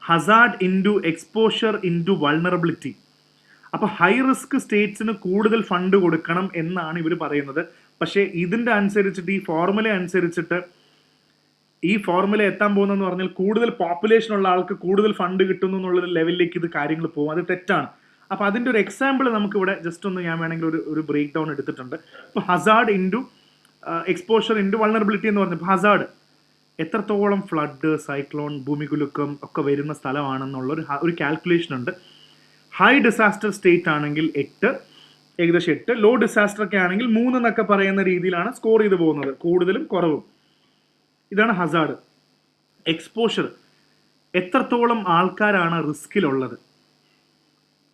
S1: Hazard into exposure into vulnerability. അപ്പോൾ ഹൈ റിസ്ക് സ്റ്റേറ്റ്സിന് കൂടുതൽ ഫണ്ട് കൊടുക്കണം എന്നാണ് ഇവർ പറയുന്നത്. പക്ഷേ ഇതിൻ്റെ അനുസരിച്ചിട്ട്, ഈ ഫോർമുല അനുസരിച്ചിട്ട്, ഈ ഫോർമുല എത്താൻ പോകുന്നതെന്ന് പറഞ്ഞാൽ കൂടുതൽ പോപ്പുലേഷൻ ഉള്ള ആൾക്ക് കൂടുതൽ ഫണ്ട് കിട്ടുന്നു എന്നുള്ളൊരു ലെവലിലേക്ക് ഇത് കാര്യങ്ങൾ പോകും. അത് തെറ്റാണ്. അപ്പോൾ അതിൻ്റെ ഒരു എക്സാമ്പിൾ നമുക്കിവിടെ ജസ്റ്റ് ഒന്ന് ഞാൻ വേണമെങ്കിൽ ഒരു ബ്രേക്ക് ഡൗൺ എടുത്തിട്ടുണ്ട്. ഇപ്പോൾ Hazard into exposure into vulnerability എന്ന് പറഞ്ഞപ്പോൾ ഹസാർഡ് എത്രത്തോളം ഫ്ലഡ്, സൈക്ലോൺ, ഭൂമികുലുക്കം ഒക്കെ വരുന്ന സ്ഥലമാണെന്നുള്ള ഒരു കാൽക്കുലേഷൻ ഉണ്ട്. ഹൈ ഡിസാസ്റ്റർ സ്റ്റേറ്റ് ആണെങ്കിൽ 8, ഏകദേശം 8. ലോ ഡിസാസ്റ്റർ ഒക്കെ ആണെങ്കിൽ 3 എന്നൊക്കെ പറയുന്ന രീതിയിലാണ് സ്കോർ ചെയ്ത് പോകുന്നത്, കൂടുതലും കുറവും. ഇതാണ് ഹസാർഡ്. എക്സ്പോഷർ, എത്രത്തോളം ആൾക്കാരാണ് റിസ്കിലുള്ളത്.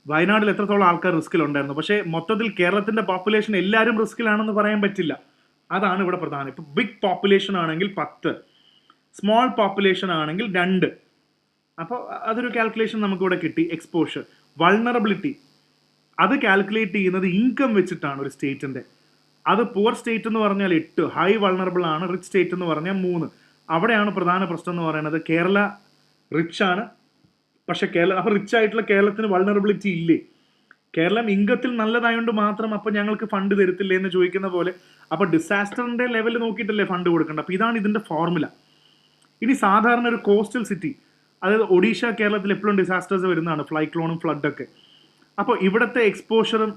S1: വയനാട്ടിൽ എത്രത്തോളം ആൾക്കാർ റിസ്കിലുണ്ടായിരുന്നു. പക്ഷേ മൊത്തത്തിൽ കേരളത്തിൻ്റെ പോപ്പുലേഷൻ എല്ലാവരും റിസ്കിലാണെന്ന് പറയാൻ പറ്റില്ല. അതാണ് ഇവിടെ പ്രധാനം. ഇപ്പോൾ ബിഗ് പോപ്പുലേഷൻ ആണെങ്കിൽ 10, സ്മോൾ പോപ്പുലേഷൻ ആണെങ്കിൽ 2. അപ്പോൾ അതൊരു കാൽക്കുലേഷൻ നമുക്കിവിടെ കിട്ടി. എക്സ്പോഷർ. വൾണറബിലിറ്റി, അത് കാൽക്കുലേറ്റ് ചെയ്യുന്നത് ഇൻകം വെച്ചിട്ടാണ് ഒരു സ്റ്റേറ്റിൻ്റെ. അത് പുവർ സ്റ്റേറ്റ് എന്ന് പറഞ്ഞാൽ 8, ഹൈ വൾണറബിൾ ആണ്. റിച്ച് സ്റ്റേറ്റ് എന്ന് പറഞ്ഞാൽ 3. അവിടെയാണ് പ്രധാന പ്രശ്നം എന്ന് പറയുന്നത്. കേരള റിച്ച് ആണ്, പക്ഷെ അപ്പോൾ റിച്ച് ആയിട്ടുള്ള കേരളത്തിന് വൾണറബിലിറ്റി ഇല്ലേ? കേരളം ഇൻകത്തിൽ നല്ലതായതുകൊണ്ട് മാത്രം അപ്പോൾ ഞങ്ങൾക്ക് ഫണ്ട് തരത്തില്ലേ എന്ന് ചോദിക്കുന്ന പോലെ. അപ്പോൾ ഡിസാസ്റ്ററിൻ്റെ ലെവൽ നോക്കിയിട്ടല്ലേ ഫണ്ട് കൊടുക്കേണ്ടത്. അപ്പോൾ ഇതാണ് ഇതിൻ്റെ ഫോർമുല. ഇനി സാധാരണ ഒരു കോസ്റ്റൽ സിറ്റി, അതായത് ഒഡീഷ, കേരളത്തിൽ എപ്പോഴും ഡിസാസ്റ്റേഴ്സ് വരുന്നതാണ്, ഫ്ലൈക്ലോണും ഫ്ലഡൊക്കെ. അപ്പോൾ ഇവിടുത്തെ എക്സ്പോഷറും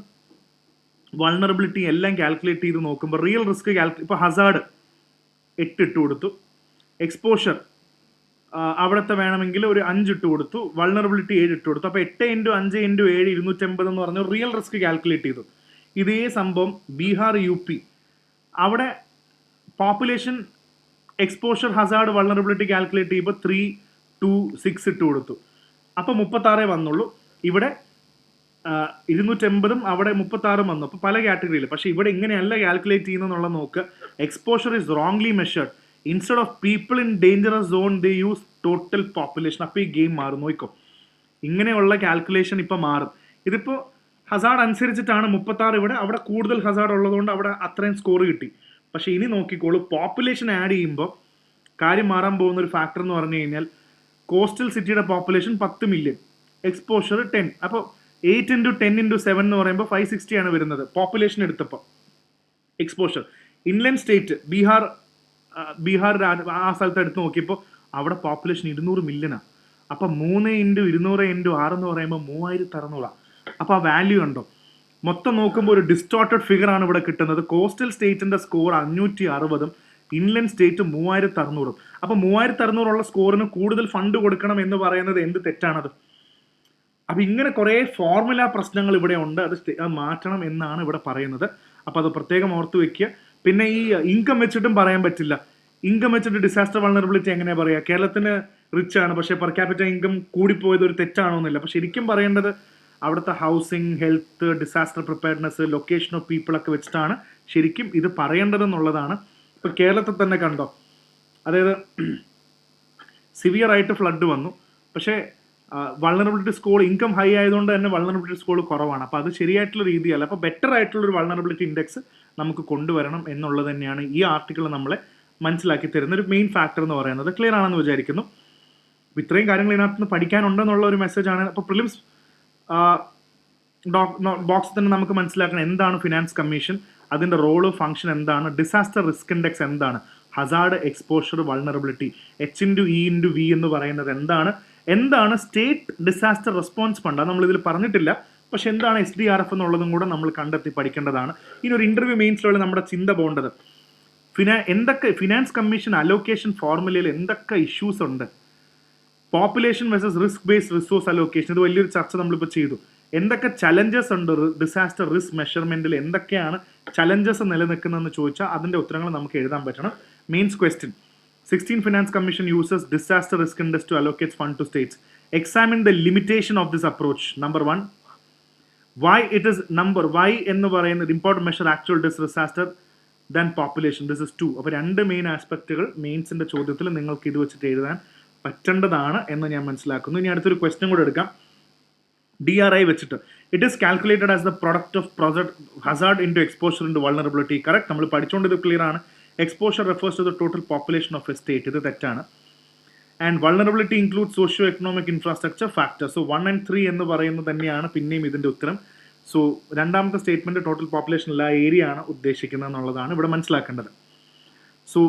S1: വൾണറബിലിറ്റി എല്ലാം കാൽക്കുലേറ്റ് ചെയ്ത് നോക്കുമ്പോൾ റിയൽ റിസ്ക് ഇപ്പോൾ ഹസാർഡ് 8 ഇട്ട് കൊടുത്തു, എക്സ്പോഷർ അവിടുത്തെ വേണമെങ്കിൽ ഒരു 5 ഇട്ട് കൊടുത്തു, വൾണറബിലിറ്റി 7 ഇട്ട് കൊടുത്തു. അപ്പോൾ 8 × 5 × 7 250 എന്ന് പറഞ്ഞ റിയൽ റിസ്ക് കാൽക്കുലേറ്റ് ചെയ്തു. ഇതേ സംഭവം ബീഹാർ, UP, അവിടെ population, exposure, Hazard, vulnerability calculate ചെയ്യുമ്പോൾ 3, 2, 6 ഇട്ട് കൊടുത്തു. അപ്പോൾ 36 വന്നുള്ളൂ. ഇവിടെ 280 അവിടെ 36 വന്നു. അപ്പോൾ പല കാറ്റഗറിയിൽ. പക്ഷേ ഇവിടെ ഇങ്ങനെയല്ല കാൽക്കുലേറ്റ് ചെയ്യുന്നതെന്നുള്ള നോക്കുക. Exposure is wrongly measured. Instead of people in dangerous zone they use total population. അപ്പോൾ ഈ ഗെയിം മാറും. നോക്കോ, ഇങ്ങനെയുള്ള കാൽക്കുലേഷൻ ഇപ്പോൾ മാറും. ഇതിപ്പോൾ ഹസാർഡ് അനുസരിച്ചിട്ടാണ് 36 ഇവിടെ. അവിടെ കൂടുതൽ ഹസാർഡ് ഉള്ളതുകൊണ്ട് അവിടെ അത്രയും സ്കോർ കിട്ടി. പക്ഷേ ഇനി നോക്കിക്കോളൂ, പോപ്പുലേഷൻ ആഡ് ചെയ്യുമ്പോൾ കാര്യം മാറാൻ പോകുന്ന ഒരു ഫാക്ടർ എന്ന് പറഞ്ഞു കഴിഞ്ഞാൽ, കോസ്റ്റൽ സിറ്റിയുടെ പോപ്പുലേഷൻ 10 മില്യൺ, എക്സ്പോഷർ 10. അപ്പോൾ 8 × 10 × 7 എന്ന് പറയുമ്പോൾ 560 ആണ് വരുന്നത് പോപ്പുലേഷൻ എടുത്തപ്പോൾ. എക്സ്പോഷർ ഇൻലൻഡ് സ്റ്റേറ്റ് ബീഹാർ ആ സ്ഥലത്ത് എടുത്ത് നോക്കിയപ്പോൾ അവിടെ പോപ്പുലേഷൻ 200 മില്യണാണ്. അപ്പോൾ 3 × 200 × 6 എന്ന് പറയുമ്പോൾ 3600. അപ്പോൾ ആ വാല്യൂ ഉണ്ടോ? മൊത്തം നോക്കുമ്പോൾ ഒരു ഡിസ്റ്റോർട്ടഡ് ഫിഗർ ആണ് ഇവിടെ കിട്ടുന്നത്. കോസ്റ്റൽ സ്റ്റേറ്റിൻ്റെ സ്കോർ 560, ഇൻലൻഡ് സ്റ്റേറ്റ് 3600. അപ്പോൾ 3600 ഉള്ള സ്കോറിന് കൂടുതൽ ഫണ്ട് കൊടുക്കണം എന്ന് പറയുന്നത് എന്ത് തെറ്റാണത്? അപ്പോൾ ഇങ്ങനെ കുറേ ഫോർമുല പ്രശ്നങ്ങൾ ഇവിടെ ഉണ്ട്. അത് മാറ്റണം എന്നാണ് ഇവിടെ പറയുന്നത്. അപ്പോൾ അത് പ്രത്യേകം ഓർത്ത് വെക്കുക. പിന്നെ ഈ ഇൻകം വെച്ചിട്ടും പറയാൻ പറ്റില്ല. ഇൻകം വെച്ചിട്ട് ഡിസാസ്റ്റർ വൾണറബിലിറ്റി എങ്ങനെ പറയുക? കേരളത്തിന് റിച്ച് ആണ്, പക്ഷേ പെർ ക്യാപിറ്റ ഇൻകം കൂടിപ്പോയത് ഒരു തെറ്റാണോ എന്നില്ല. അപ്പോൾ ശരിക്കും പറയേണ്ടത് അവിടുത്തെ housing, health, disaster preparedness, location of people ഒക്കെ വെച്ചിട്ടാണ് ശരിക്കും ഇത് പറയേണ്ടതെന്നുള്ളതാണ്. ഇപ്പോൾ കേരളത്തിൽ തന്നെ കണ്ടോ, അതായത് സിവിയർ ആയിട്ട് ഫ്ലഡ് വന്നു, പക്ഷേ വൾണറബിലിറ്റി സ്കോർ, ഇൻകം ഹൈ ആയതുകൊണ്ട് തന്നെ വൾണറബിലിറ്റി സ്കോർ കുറവാണ്. അപ്പോൾ അത് ശരിയായിട്ടുള്ള രീതിയല്ല. അപ്പോൾ ബെറ്റർ ആയിട്ടുള്ളൊരു വൾണറബിലിറ്റി ഇൻഡെക്സ് നമുക്ക് കൊണ്ടുവരണം എന്നുള്ളത് തന്നെയാണ് ഈ ആർട്ടിക്കിൾ നമ്മളെ മനസ്സിലാക്കി തരുന്ന ഒരു മെയിൻ ഫാക്ടർ എന്ന് പറയുന്നത്. ക്ലിയർ ആണെന്ന് വിചാരിക്കുന്നു. അപ്പോൾ ഇത്രയും കാര്യങ്ങൾ ഇതിനകത്ത് നിന്ന് പഠിക്കാനുണ്ടെന്നുള്ള ഒരു മെസ്സേജാണ്. അപ്പോൾ പ്രിലിംസ് ബോക്സിൽ തന്നെ നമുക്ക് മനസ്സിലാക്കണം എന്താണ് ഫിനാൻസ് കമ്മീഷൻ, അതിൻ്റെ റോള് ഫംഗ്ഷൻ എന്താണ്, ഡിസാസ്റ്റർ റിസ്ക് ഇൻഡെക്സ് എന്താണ്, ഹസാർഡ് എക്സ്പോഷർ വൾണറബിലിറ്റി H×E/V എന്ന് പറയുന്നത് എന്താണ് സ്റ്റേറ്റ് ഡിസാസ്റ്റർ റെസ്പോൺസ് ഫണ്ട്, അത് നമ്മളിതിൽ പറഞ്ഞിട്ടില്ല. പക്ഷെ എന്താണ് SDRF എന്നുള്ളതും കൂടെ നമ്മൾ കണ്ടെത്തി പഠിക്കേണ്ടതാണ്. ഇനി ഒരു ഇന്റർവ്യൂ മെയിൻസിലുള്ള നമ്മുടെ ചിന്ത പോകേണ്ടത് എന്തൊക്കെ ഫിനാൻസ് കമ്മീഷൻ അലോക്കേഷൻ ഫോർമുലയിൽ എന്തൊക്കെ ഇഷ്യൂസ് ഉണ്ട്, population versus risk based resource allocation, ഇത് വലിയൊരു ചർച്ച നമ്മളിപ്പോൾ ചെയ്തു. എന്തൊക്കെ ചലഞ്ചസ് ഉണ്ട് ഡിസാസ്റ്റർ റിസ്ക് മെഷർമെന്റിൽ, എന്തൊക്കെയാണ് ചലഞ്ചസ് നിലനിൽക്കുന്നതെന്ന് ചോദിച്ചാൽ അതിന്റെ ഉത്തരങ്ങൾ നമുക്ക് എഴുതാൻ പറ്റണം. Mains question 16 finance commission uses disaster risk index to allocate fund to states. Examine the limitation of this approach. Number 1, why എന്ന് പറയുന്നത് important measure actual disaster than population. This is 2. അപ്പോൾ 2 മെയിൻ ആസ്പെക്റ്റുകൾ മെയിൻസിന്റെ ചോദ്യത്തിൽ നിങ്ങൾക്ക് ഇത് വെച്ചിട്ട് എഴുതാൻ പറ്റേണ്ടതാണ് എന്ന് ഞാൻ മനസ്സിലാക്കുന്നു. ഇനി അടുത്തൊരു ക്വസ്റ്റ്യൻ കൂടെ എടുക്കാം. DRI വെച്ചിട്ട് it is calculated as the product of project hazard into exposure into vulnerability. Correct, നമ്മൾ പഠിച്ചുകൊണ്ട് ഇത് ക്ലിയർ ആണ്. Exposure refers to the total population of a state, ഇത് തെറ്റാണ്. And vulnerability include socio economic infrastructure factor. So 1 and 3 എന്ന് പറയുന്നത് തന്നെയാണ് പിന്നെയും ഇതിന്റെ ഉത്തരം. സോ രണ്ടാമത്തെ സ്റ്റേറ്റ്മെന്റ് ടോട്ടൽ പോപ്പുലേഷൻ ഉള്ള ഏരിയ ആണ് ഉദ്ദേശിക്കുന്നത് എന്നുള്ളതാണ് ഇവിടെ മനസ്സിലാക്കേണ്ടത്. സോ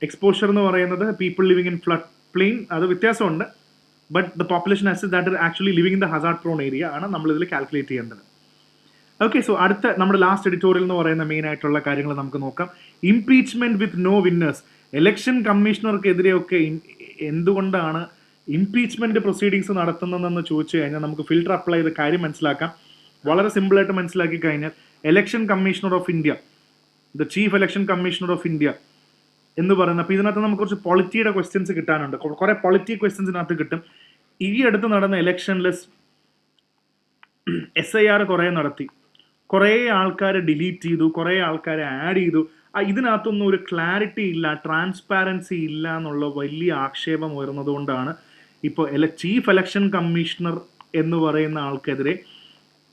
S1: എക്സ്പോഷർ എന്ന് പറയുന്നത് people living in flood plain, അത് വ്യത്യാസമുണ്ട്. But the population as that actually living in the hazard prone area ആണ് നമ്മൾ ഇതിൽ കാൽക്കുലേറ്റ് ചെയ്യേണ്ടത്. ഓക്കെ, സോ അടുത്ത നമ്മുടെ ലാസ്റ്റ് എഡിറ്റോറിയൽ എന്ന് പറയുന്ന മെയിൻ ആയിട്ടുള്ള കാര്യങ്ങൾ നമുക്ക് നോക്കാം. Impeachment with no winners. Election കമ്മീഷണർക്കെതിരെയൊക്കെ എന്തുകൊണ്ടാണ് ഇംപീച്ച്മെന്റ് പ്രൊസീഡിങ്സ് നടത്തുന്നതെന്ന് ചോദിച്ചു കഴിഞ്ഞാൽ നമുക്ക് ഫിൽട്ടർ അപ്ലൈ ചെയ്ത കാര്യം മനസ്സിലാക്കാം. വളരെ സിമ്പിളായിട്ട് മനസ്സിലാക്കി കഴിഞ്ഞാൽ election commissioner of India, the chief election commissioner of India എന്ന് പറയുന്നത്, അപ്പോൾ ഇതിനകത്ത് നമുക്ക് കുറച്ച് പൊളിറ്റിയുടെ ക്വസ്റ്റ്യൻസ് കിട്ടാനുണ്ട്. കുറേ പൊളിറ്റി ക്വസ്റ്റ്യൻസിനകത്ത് കിട്ടും. ഈ അടുത്ത് നടന്ന ഇലക്ഷനിൽ SIR കുറേ നടത്തി, കുറേ ആൾക്കാരെ ഡിലീറ്റ് ചെയ്തു, കുറേ ആൾക്കാരെ ആഡ് ചെയ്തു. ഇതിനകത്തൊന്നും ഒരു ക്ലാരിറ്റി ഇല്ല, ട്രാൻസ്പാരൻസി ഇല്ല എന്നുള്ള വലിയ ആക്ഷേപം ഉയർന്നതുകൊണ്ടാണ് ഇപ്പോൾ ചീഫ് ഇലക്ഷൻ കമ്മീഷണർ എന്ന് പറയുന്ന ആൾക്കെതിരെ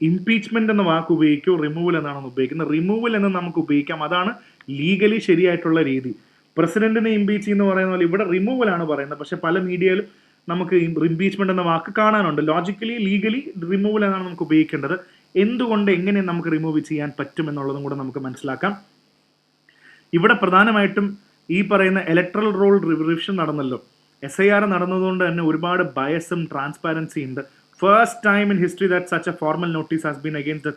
S1: ഇംപീച്ച്മെന്റ് എന്ന വാക്ക് ഉപയോഗിക്കൂ, റിമൂവൽ എന്നാണ് ഉപയോഗിക്കുന്നത്. റിമൂവൽ എന്ന് നമുക്ക് ഉപയോഗിക്കാം, അതാണ് ലീഗലി ശരിയായിട്ടുള്ള രീതി. പ്രസിഡന്റിനെ ഇംപീച്ച് എന്ന് പറയുന്ന പോലെ ഇവിടെ റിമൂവൽ ആണ് പറയുന്നത്. പക്ഷെ പല മീഡിയയിലും നമുക്ക് ഇംപീച്ച്മെന്റ് എന്ന വാക്ക് കാണാനുണ്ട്. ലോജിക്കലി ലീഗലി റിമൂവൽ എന്നാണ് നമുക്ക് ഉപയോഗിക്കേണ്ടത്. എന്തുകൊണ്ട് എങ്ങനെ നമുക്ക് റിമൂവ് ചെയ്യാൻ പറ്റും എന്നുള്ളതും കൂടെ നമുക്ക് മനസ്സിലാക്കാം. ഇവിടെ പ്രധാനമായിട്ടും ഈ പറയുന്ന ഇലക്ട്രൽ റോൾ റിവിഷൻ നടന്നല്ലോ, SIR നടന്നതുകൊണ്ട് തന്നെ ഒരുപാട് ബയസും ട്രാൻസ്പാരൻസി ഉണ്ട്. First time in history that such a formal notice has been against the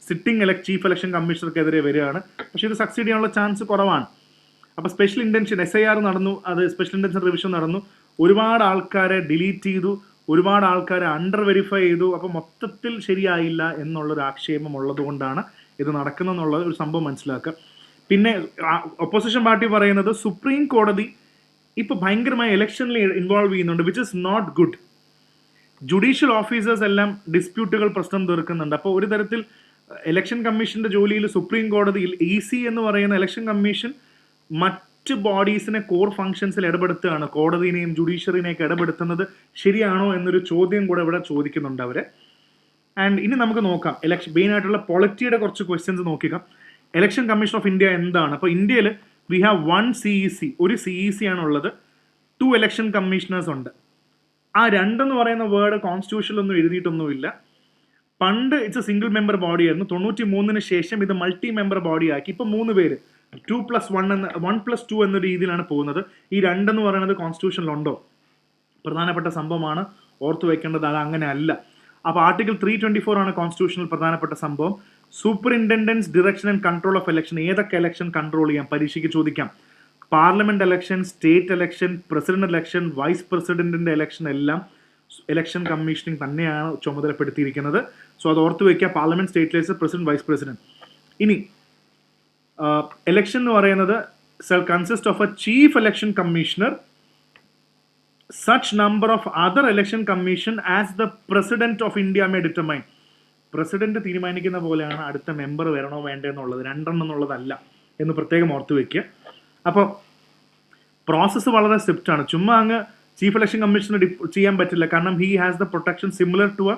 S1: sitting chief election കമ്മീഷണർക്കെതിരെ വരികയാണ്. പക്ഷെ ഇത് സക്സീഡ് ചെയ്യാനുള്ള ചാൻസ് കുറവാണ്. അപ്പോൾ സ്പെഷ്യൽ ഇൻറ്റൻഷൻ SIR നടന്നു, അത് സ്പെഷ്യൽ ഇൻറ്റൻഷൻ റിവിഷൻ നടന്നു, ഒരുപാട് ആൾക്കാരെ ഡിലീറ്റ് ചെയ്തു, ഒരുപാട് ആൾക്കാരെ അണ്ടർ വെരിഫൈ ചെയ്തു. അപ്പോൾ മൊത്തത്തിൽ ശരിയായില്ല എന്നുള്ളൊരു ആക്ഷേപം ഉള്ളത് കൊണ്ടാണ് ഇത് നടക്കുന്നതെന്നുള്ള ഒരു സംഭവം മനസ്സിലാക്കുക. പിന്നെ ഒപ്പോസിഷൻ പാർട്ടി പറയുന്നത് സുപ്രീം കോടതി ഇപ്പോൾ ഭയങ്കരമായി ഇലക്ഷനിൽ ഇൻവോൾവ് ചെയ്യുന്നുണ്ട്, which is not good. Judicial officers എല്ലാം ഡിസ്പ്യൂട്ടുകൾ പ്രശ്നം തീർക്കുന്നുണ്ട്. അപ്പോൾ ഒരു തരത്തിൽ ഇലക്ഷൻ കമ്മീഷന്റെ ജോലിയിൽ സുപ്രീം കോടതിയിൽ EC എന്ന് പറയുന്ന ഇലക്ഷൻ കമ്മീഷൻ മറ്റ് ബോഡീസിനെ കോർ ഫംഗ്ഷൻസിൽ ഇടപെടുത്തുകയാണ്. കോടതിനെയും ജുഡീഷ്യറിനെയൊക്കെ ഇടപെടുത്തുന്നത് ശരിയാണോ എന്നൊരു ചോദ്യം കൂടെ ഇവിടെ ചോദിക്കുന്നുണ്ട് അവരെ. ആൻഡ് ഇനി നമുക്ക് നോക്കാം മെയിൻ ആയിട്ടുള്ള പൊളിറ്റിയുടെ കുറച്ച് ക്വസ്റ്റ്യൻസ് നോക്കിക്കാം. ഇലക്ഷൻ കമ്മീഷൻ ഓഫ് ഇന്ത്യ എന്താണ്? അപ്പോൾ ഇന്ത്യയിൽ വി ഹാവ് 1 CEC, ഒരു CEC ആണുള്ളത്. 2 ഇലക്ഷൻ കമ്മീഷണേഴ്സ് ഉണ്ട്. ആ 2 എന്ന് പറയുന്ന വേർഡ് കോൺസ്റ്റിറ്റ്യൂഷനിലൊന്നും എഴുതിയിട്ടൊന്നുമില്ല. പണ്ട് it's A single member body ആയിരുന്നു. 93 ശേഷം ഇത് മൾട്ടി മെമ്പർ ബോഡി ആക്കി. ഇപ്പം 3 പേര് 2+1 എന്ന രീതിയിലാണ് പോകുന്നത്. ഈ 2 എന്ന് പറയുന്നത് കോൺസ്റ്റിറ്റ്യൂഷനിലുണ്ടോ? പ്രധാനപ്പെട്ട സംഭവമാണ്, ഓർത്തു വെക്കേണ്ടത്. അത് അങ്ങനെ അല്ല. അപ്പോൾ ആർട്ടിക്കിൾ 324 ആണ് കോൺസ്റ്റിറ്റ്യൂഷനിൽ പ്രധാനപ്പെട്ട സംഭവം. Superintendence direction and control of election. ഏതൊക്കെ ഇലക്ഷൻ കൺട്രോൾ ചെയ്യാം? പരീക്ഷയ്ക്ക് ചോദിക്കാം. Parliament election, state election, president election, vice പ്രസിഡന്റിന്റെ ഇലക്ഷൻ എല്ലാം ഇലക്ഷൻ കമ്മീഷനിങ് തന്നെയാണ് ചുമതലപ്പെടുത്തിയിരിക്കുന്നത്. സോ അത് ഓർത്ത് വയ്ക്കുക. Parliament, state election, president, vice president. ഇനി ഇലക്ഷൻ എന്ന് പറയുന്നത് consist of a chief election commissioner, such number of other election commission as the president of India may determine. President തീരുമാനിക്കുന്ന പോലെയാണ് അടുത്ത മെമ്പർ വരണോ വേണ്ടോ എന്നുള്ളത്, 2 എന്നുള്ളതല്ല എന്ന് പ്രത്യേകം ഓർത്ത് വയ്ക്കുക. അപ്പോൾ പ്രോസസ്സ് വളരെ സ്ട്രിക്റ്റ് ആണ്. ചുമ്മാ അങ്ങ് ചീഫ് ഇലക്ഷൻ കമ്മീഷണർ ചെയ്യാൻ പറ്റില്ല. കാരണം he has the protection similar to a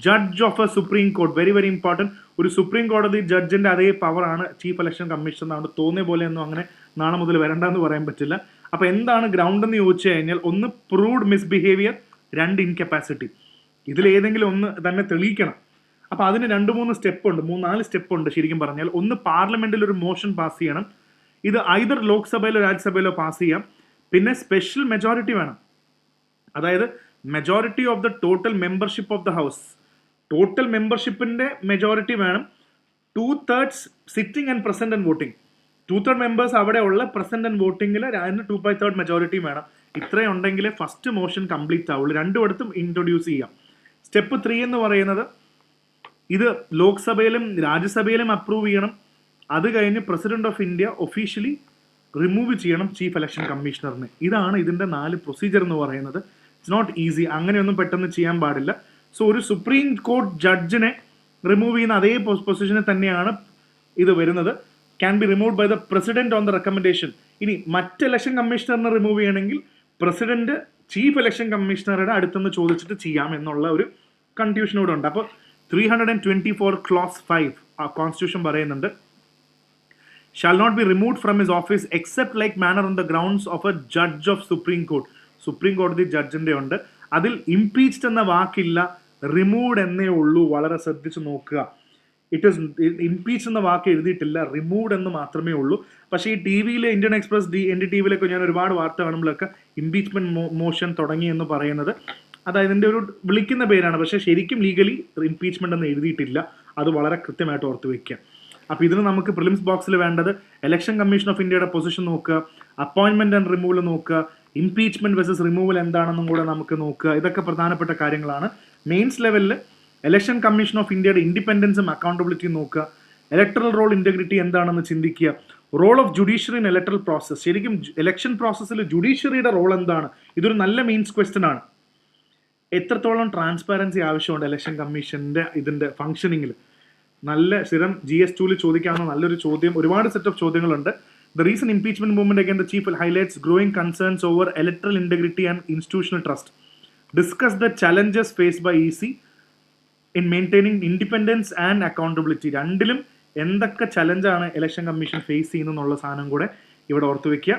S1: judge of a supreme court. Very very important. ഒരു സുപ്രീം കോടതി ജഡ്ജിന്റെ അതേ പവറാണ് ചീഫ് ഇലക്ഷൻ കമ്മീഷൻ. അതുകൊണ്ട് തോന്നിയ പോലെയൊന്നും അങ്ങനെ നാളെ മുതൽ വരണ്ടെന്ന് പറയാൻ പറ്റില്ല. അപ്പോൾ എന്താണ് ഗ്രൗണ്ട് എന്ന് ചോദിച്ചു കഴിഞ്ഞാൽ, 1 പ്രൂവ്ഡ് മിസ്ബിഹേവിയർ, 2 ഇൻകപ്പാസിറ്റി. ഇതിലേതെങ്കിലും ഒന്ന് തന്നെ തെളിയിക്കണം. അപ്പോൾ അതിന് 2-3 സ്റ്റെപ്പ് ഉണ്ട്, 3-4 സ്റ്റെപ്പ് ഉണ്ട് ശരിക്കും പറഞ്ഞാൽ. ഒന്ന്, പാർലമെന്റിൽ ഒരു മോഷൻ പാസ് ചെയ്യണം. ഇത് ഐദർ ലോക്സഭയിലോ രാജ്യസഭയിലോ പാസ് ചെയ്യാം. പിന്നെ സ്പെഷ്യൽ മെജോറിറ്റി വേണം, അതായത് majority of the total membership of the house, total മെമ്പർഷിപ്പിന്റെ മെജോറിറ്റി വേണം. 2/3 sitting and present and voting, 2/3 members അവിടെ ഉള്ള പ്രസന്റ് ആൻഡ് വോട്ടിംഗിൽ അതിന് 2/3 മെജോറിറ്റി വേണം. ഇത്രയും ഉണ്ടെങ്കിലേ ഫസ്റ്റ് മോഷൻ കംപ്ലീറ്റ് ആവുള്ളൂ. രണ്ടുമിടത്തും ഇൻട്രൊഡ്യൂസ് ചെയ്യാം. സ്റ്റെപ്പ് 3 എന്ന് പറയുന്നത് ഇത് ലോക്സഭയിലും രാജ്യസഭയിലും അപ്രൂവ് ചെയ്യണം. അത് കഴിഞ്ഞ് president of India officially remove ചെയ്യണം ചീഫ് ഇലക്ഷൻ കമ്മീഷണറിനെ. ഇതാണ് ഇതിന്റെ 4 പ്രൊസീജിയർ എന്ന് പറയുന്നത്. ഇറ്റ്സ് നോട്ട് ഈസി, അങ്ങനെയൊന്നും പെട്ടെന്ന് ചെയ്യാൻ പാടില്ല. സോ ഒരു സുപ്രീം കോർട്ട് ജഡ്ജിനെ റിമൂവ് ചെയ്യുന്ന അതേ പൊസിഷനിൽ തന്നെയാണ് ഇത് വരുന്നത്. Can be remove by the president on the recommendation. ഇനി മറ്റ് ഇലക്ഷൻ കമ്മീഷണറിനെ റിമൂവ് ചെയ്യണമെങ്കിൽ പ്രസിഡന്റ് ചീഫ് ഇലക്ഷൻ കമ്മീഷണറുടെ അടുത്തുനിന്ന് ചോദിച്ചിട്ട് ചെയ്യാം എന്നുള്ള ഒരു കൺഫ്യൂഷൻ ഇവിടെ ഉണ്ട്. അപ്പോൾ 324 ക്ലോസ് 5 ആ കോൺസ്റ്റിറ്റ്യൂഷൻ പറയുന്നുണ്ട്, shall not be removed from his office except like manner on the grounds of a judge of supreme court. Supreme കോടതി ജഡ്ജിന്റെ ഉണ്ട്. അതിൽ ഇംപീച്ച്ഡ് എന്ന വാക്കില്ല, റിമൂവ്ഡ് എന്നേ ഉള്ളൂ. വളരെ ശ്രദ്ധിച്ച് നോക്കുക. ഇറ്റ് ഈസ് ഇംപീച്ച് എന്ന വാക്ക് എഴുതിയിട്ടില്ല, റിമൂവ്ഡ് എന്ന് മാത്രമേ ഉള്ളൂ. പക്ഷേ ഈ ടി വിയിൽ ഇന്ത്യൻ എക്സ്പ്രസ് NDTV-യിലൊക്കെ ഞാൻ ഒരുപാട് വാർത്ത കാണുമ്പോഴൊക്കെ ഇംപീച്ച്മെന്റ് മോഷൻ തുടങ്ങി എന്ന് പറയുന്നത് അത് അതിൻ്റെ ഒരു വിളിക്കുന്ന പേരാണ്. പക്ഷേ ശരിക്കും ലീഗലി ഇംപീച്ച്മെന്റ് എന്ന് എഴുതിയിട്ടില്ല. അത് വളരെ കൃത്യമായിട്ട് ഓർത്ത് വയ്ക്കുക. അപ്പോൾ ഇതിന് നമുക്ക് പ്രിലിംസ് ബോക്സിൽ വേണ്ടത് ഇലക്ഷൻ കമ്മീഷൻ ഓഫ് ഇന്ത്യയുടെ പൊസിഷൻ നോക്കുക, അപ്പോയിന്റ്മെന്റ് ആൻഡ് റിമൂവൽ നോക്കുക, ഇംപീച്ച്മെന്റ് വെസസ് റിമൂവൽ എന്താണെന്നും കൂടെ നമുക്ക് നോക്കുക. ഇതൊക്കെ പ്രധാനപ്പെട്ട കാര്യങ്ങളാണ്. മെയിൻസ് ലെവലിൽ ഇലക്ഷൻ കമ്മീഷൻ ഓഫ് ഇന്ത്യയുടെ ഇൻഡിപെൻഡൻസും അക്കൗണ്ടബിലിറ്റിയും നോക്കുക, ഇലക്ടറൽ റോൾ ഇന്റഗ്രിറ്റി എന്താണെന്ന് ചിന്തിക്കുക, role of judiciary in electoral process. ശരിക്കും ഇലക്ഷൻ പ്രോസസ്സിൽ ജുഡീഷ്യറിയുടെ റോൾ എന്താണ്? ഇതൊരു നല്ല മെയിൻസ് ക്വസ്റ്റ്യൻ ആണ്. എത്രത്തോളം ട്രാൻസ്പാരൻസി ആവശ്യമുണ്ട് ഇലക്ഷൻ കമ്മീഷന്റെ ഇതിന്റെ ഫംഗ്ഷനിങ്ങിൽ? നല്ല സ്ഥിരം GS2 ചോദിക്കാവുന്ന നല്ലൊരു ചോദ്യം. ഒരുപാട് സെറ്റ് ഓഫ് ചോദ്യങ്ങളുണ്ട്. The recent impeachment movement against the chief highlights growing concerns over electoral integrity and institutional trust. Discuss the challenges faced by EC in maintaining independence and accountability. രണ്ടിലും എന്തൊക്കെ ചലഞ്ചാണ് ഇലക്ഷൻ കമ്മീഷൻ ഫേസ് ചെയ്യുന്നുള്ള സാധനം കൂടെ ഇവിടെ ഓർത്തു വെക്കുക.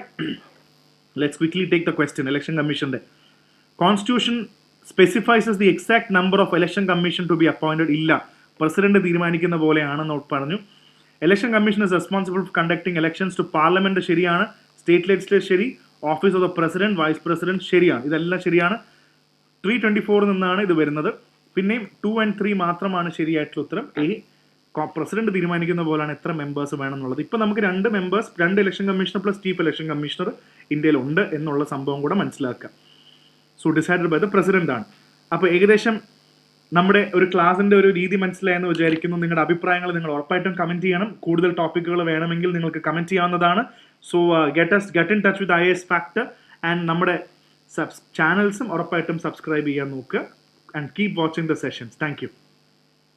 S1: Let's quickly take the question. Election കമ്മീഷന്റെ constitution specifies the exact number of election commission to be appointed. ഇല്ല, പ്രസിഡന്റ് തീരുമാനിക്കുന്ന പോലെയാണെന്ന് പറഞ്ഞു. Election commission is responsible for conducting elections to parliament ശരിയാണ്, സ്റ്റേറ്റ് ലെജിസ്ലേച്ചർ ശരി, office of the president, vice president ശരിയാണ്. ഇതെല്ലാം ശരിയാണ്. 324 നിന്നാണ് ഇത് വരുന്നത്. പിന്നെയും 2 and 3 മാത്രമാണ് ശരിയായിട്ടുള്ള ഉത്തരം. പ്രസിഡന്റ് തീരുമാനിക്കുന്ന പോലെയാണ് എത്ര മെമ്പേഴ്സ് വേണമെന്നുള്ളത്. ഇപ്പൊ നമുക്ക് 2 members, 2 election commissioner plus chief election commissioner ഇന്ത്യയിൽ ഉണ്ട് എന്നുള്ള സംഭവം കൂടെ മനസ്സിലാക്കുക. So decided by the president ആണ്. അപ്പോൾ ഏകദേശം നമ്മുടെ ഒരു ക്ലാസിന്റെ ഒരു രീതി മനസ്സിലായെന്ന് വിചാരിക്കുന്നു. നിങ്ങളുടെ അഭിപ്രായങ്ങൾ നിങ്ങൾ ഉറപ്പായിട്ടും കമന്റ് ചെയ്യണം. കൂടുതൽ ടോപ്പിക്കുകൾ വേണമെങ്കിൽ നിങ്ങൾക്ക് കമന്റ് ചെയ്യാവുന്നതാണ്. So get in touch with IAS factor and നമ്മുടെ ചാനൽസും ഉറപ്പായിട്ടും സബ്സ്ക്രൈബ് ചെയ്യാൻ നോക്കുക. And keep watching the sessions. Thank you.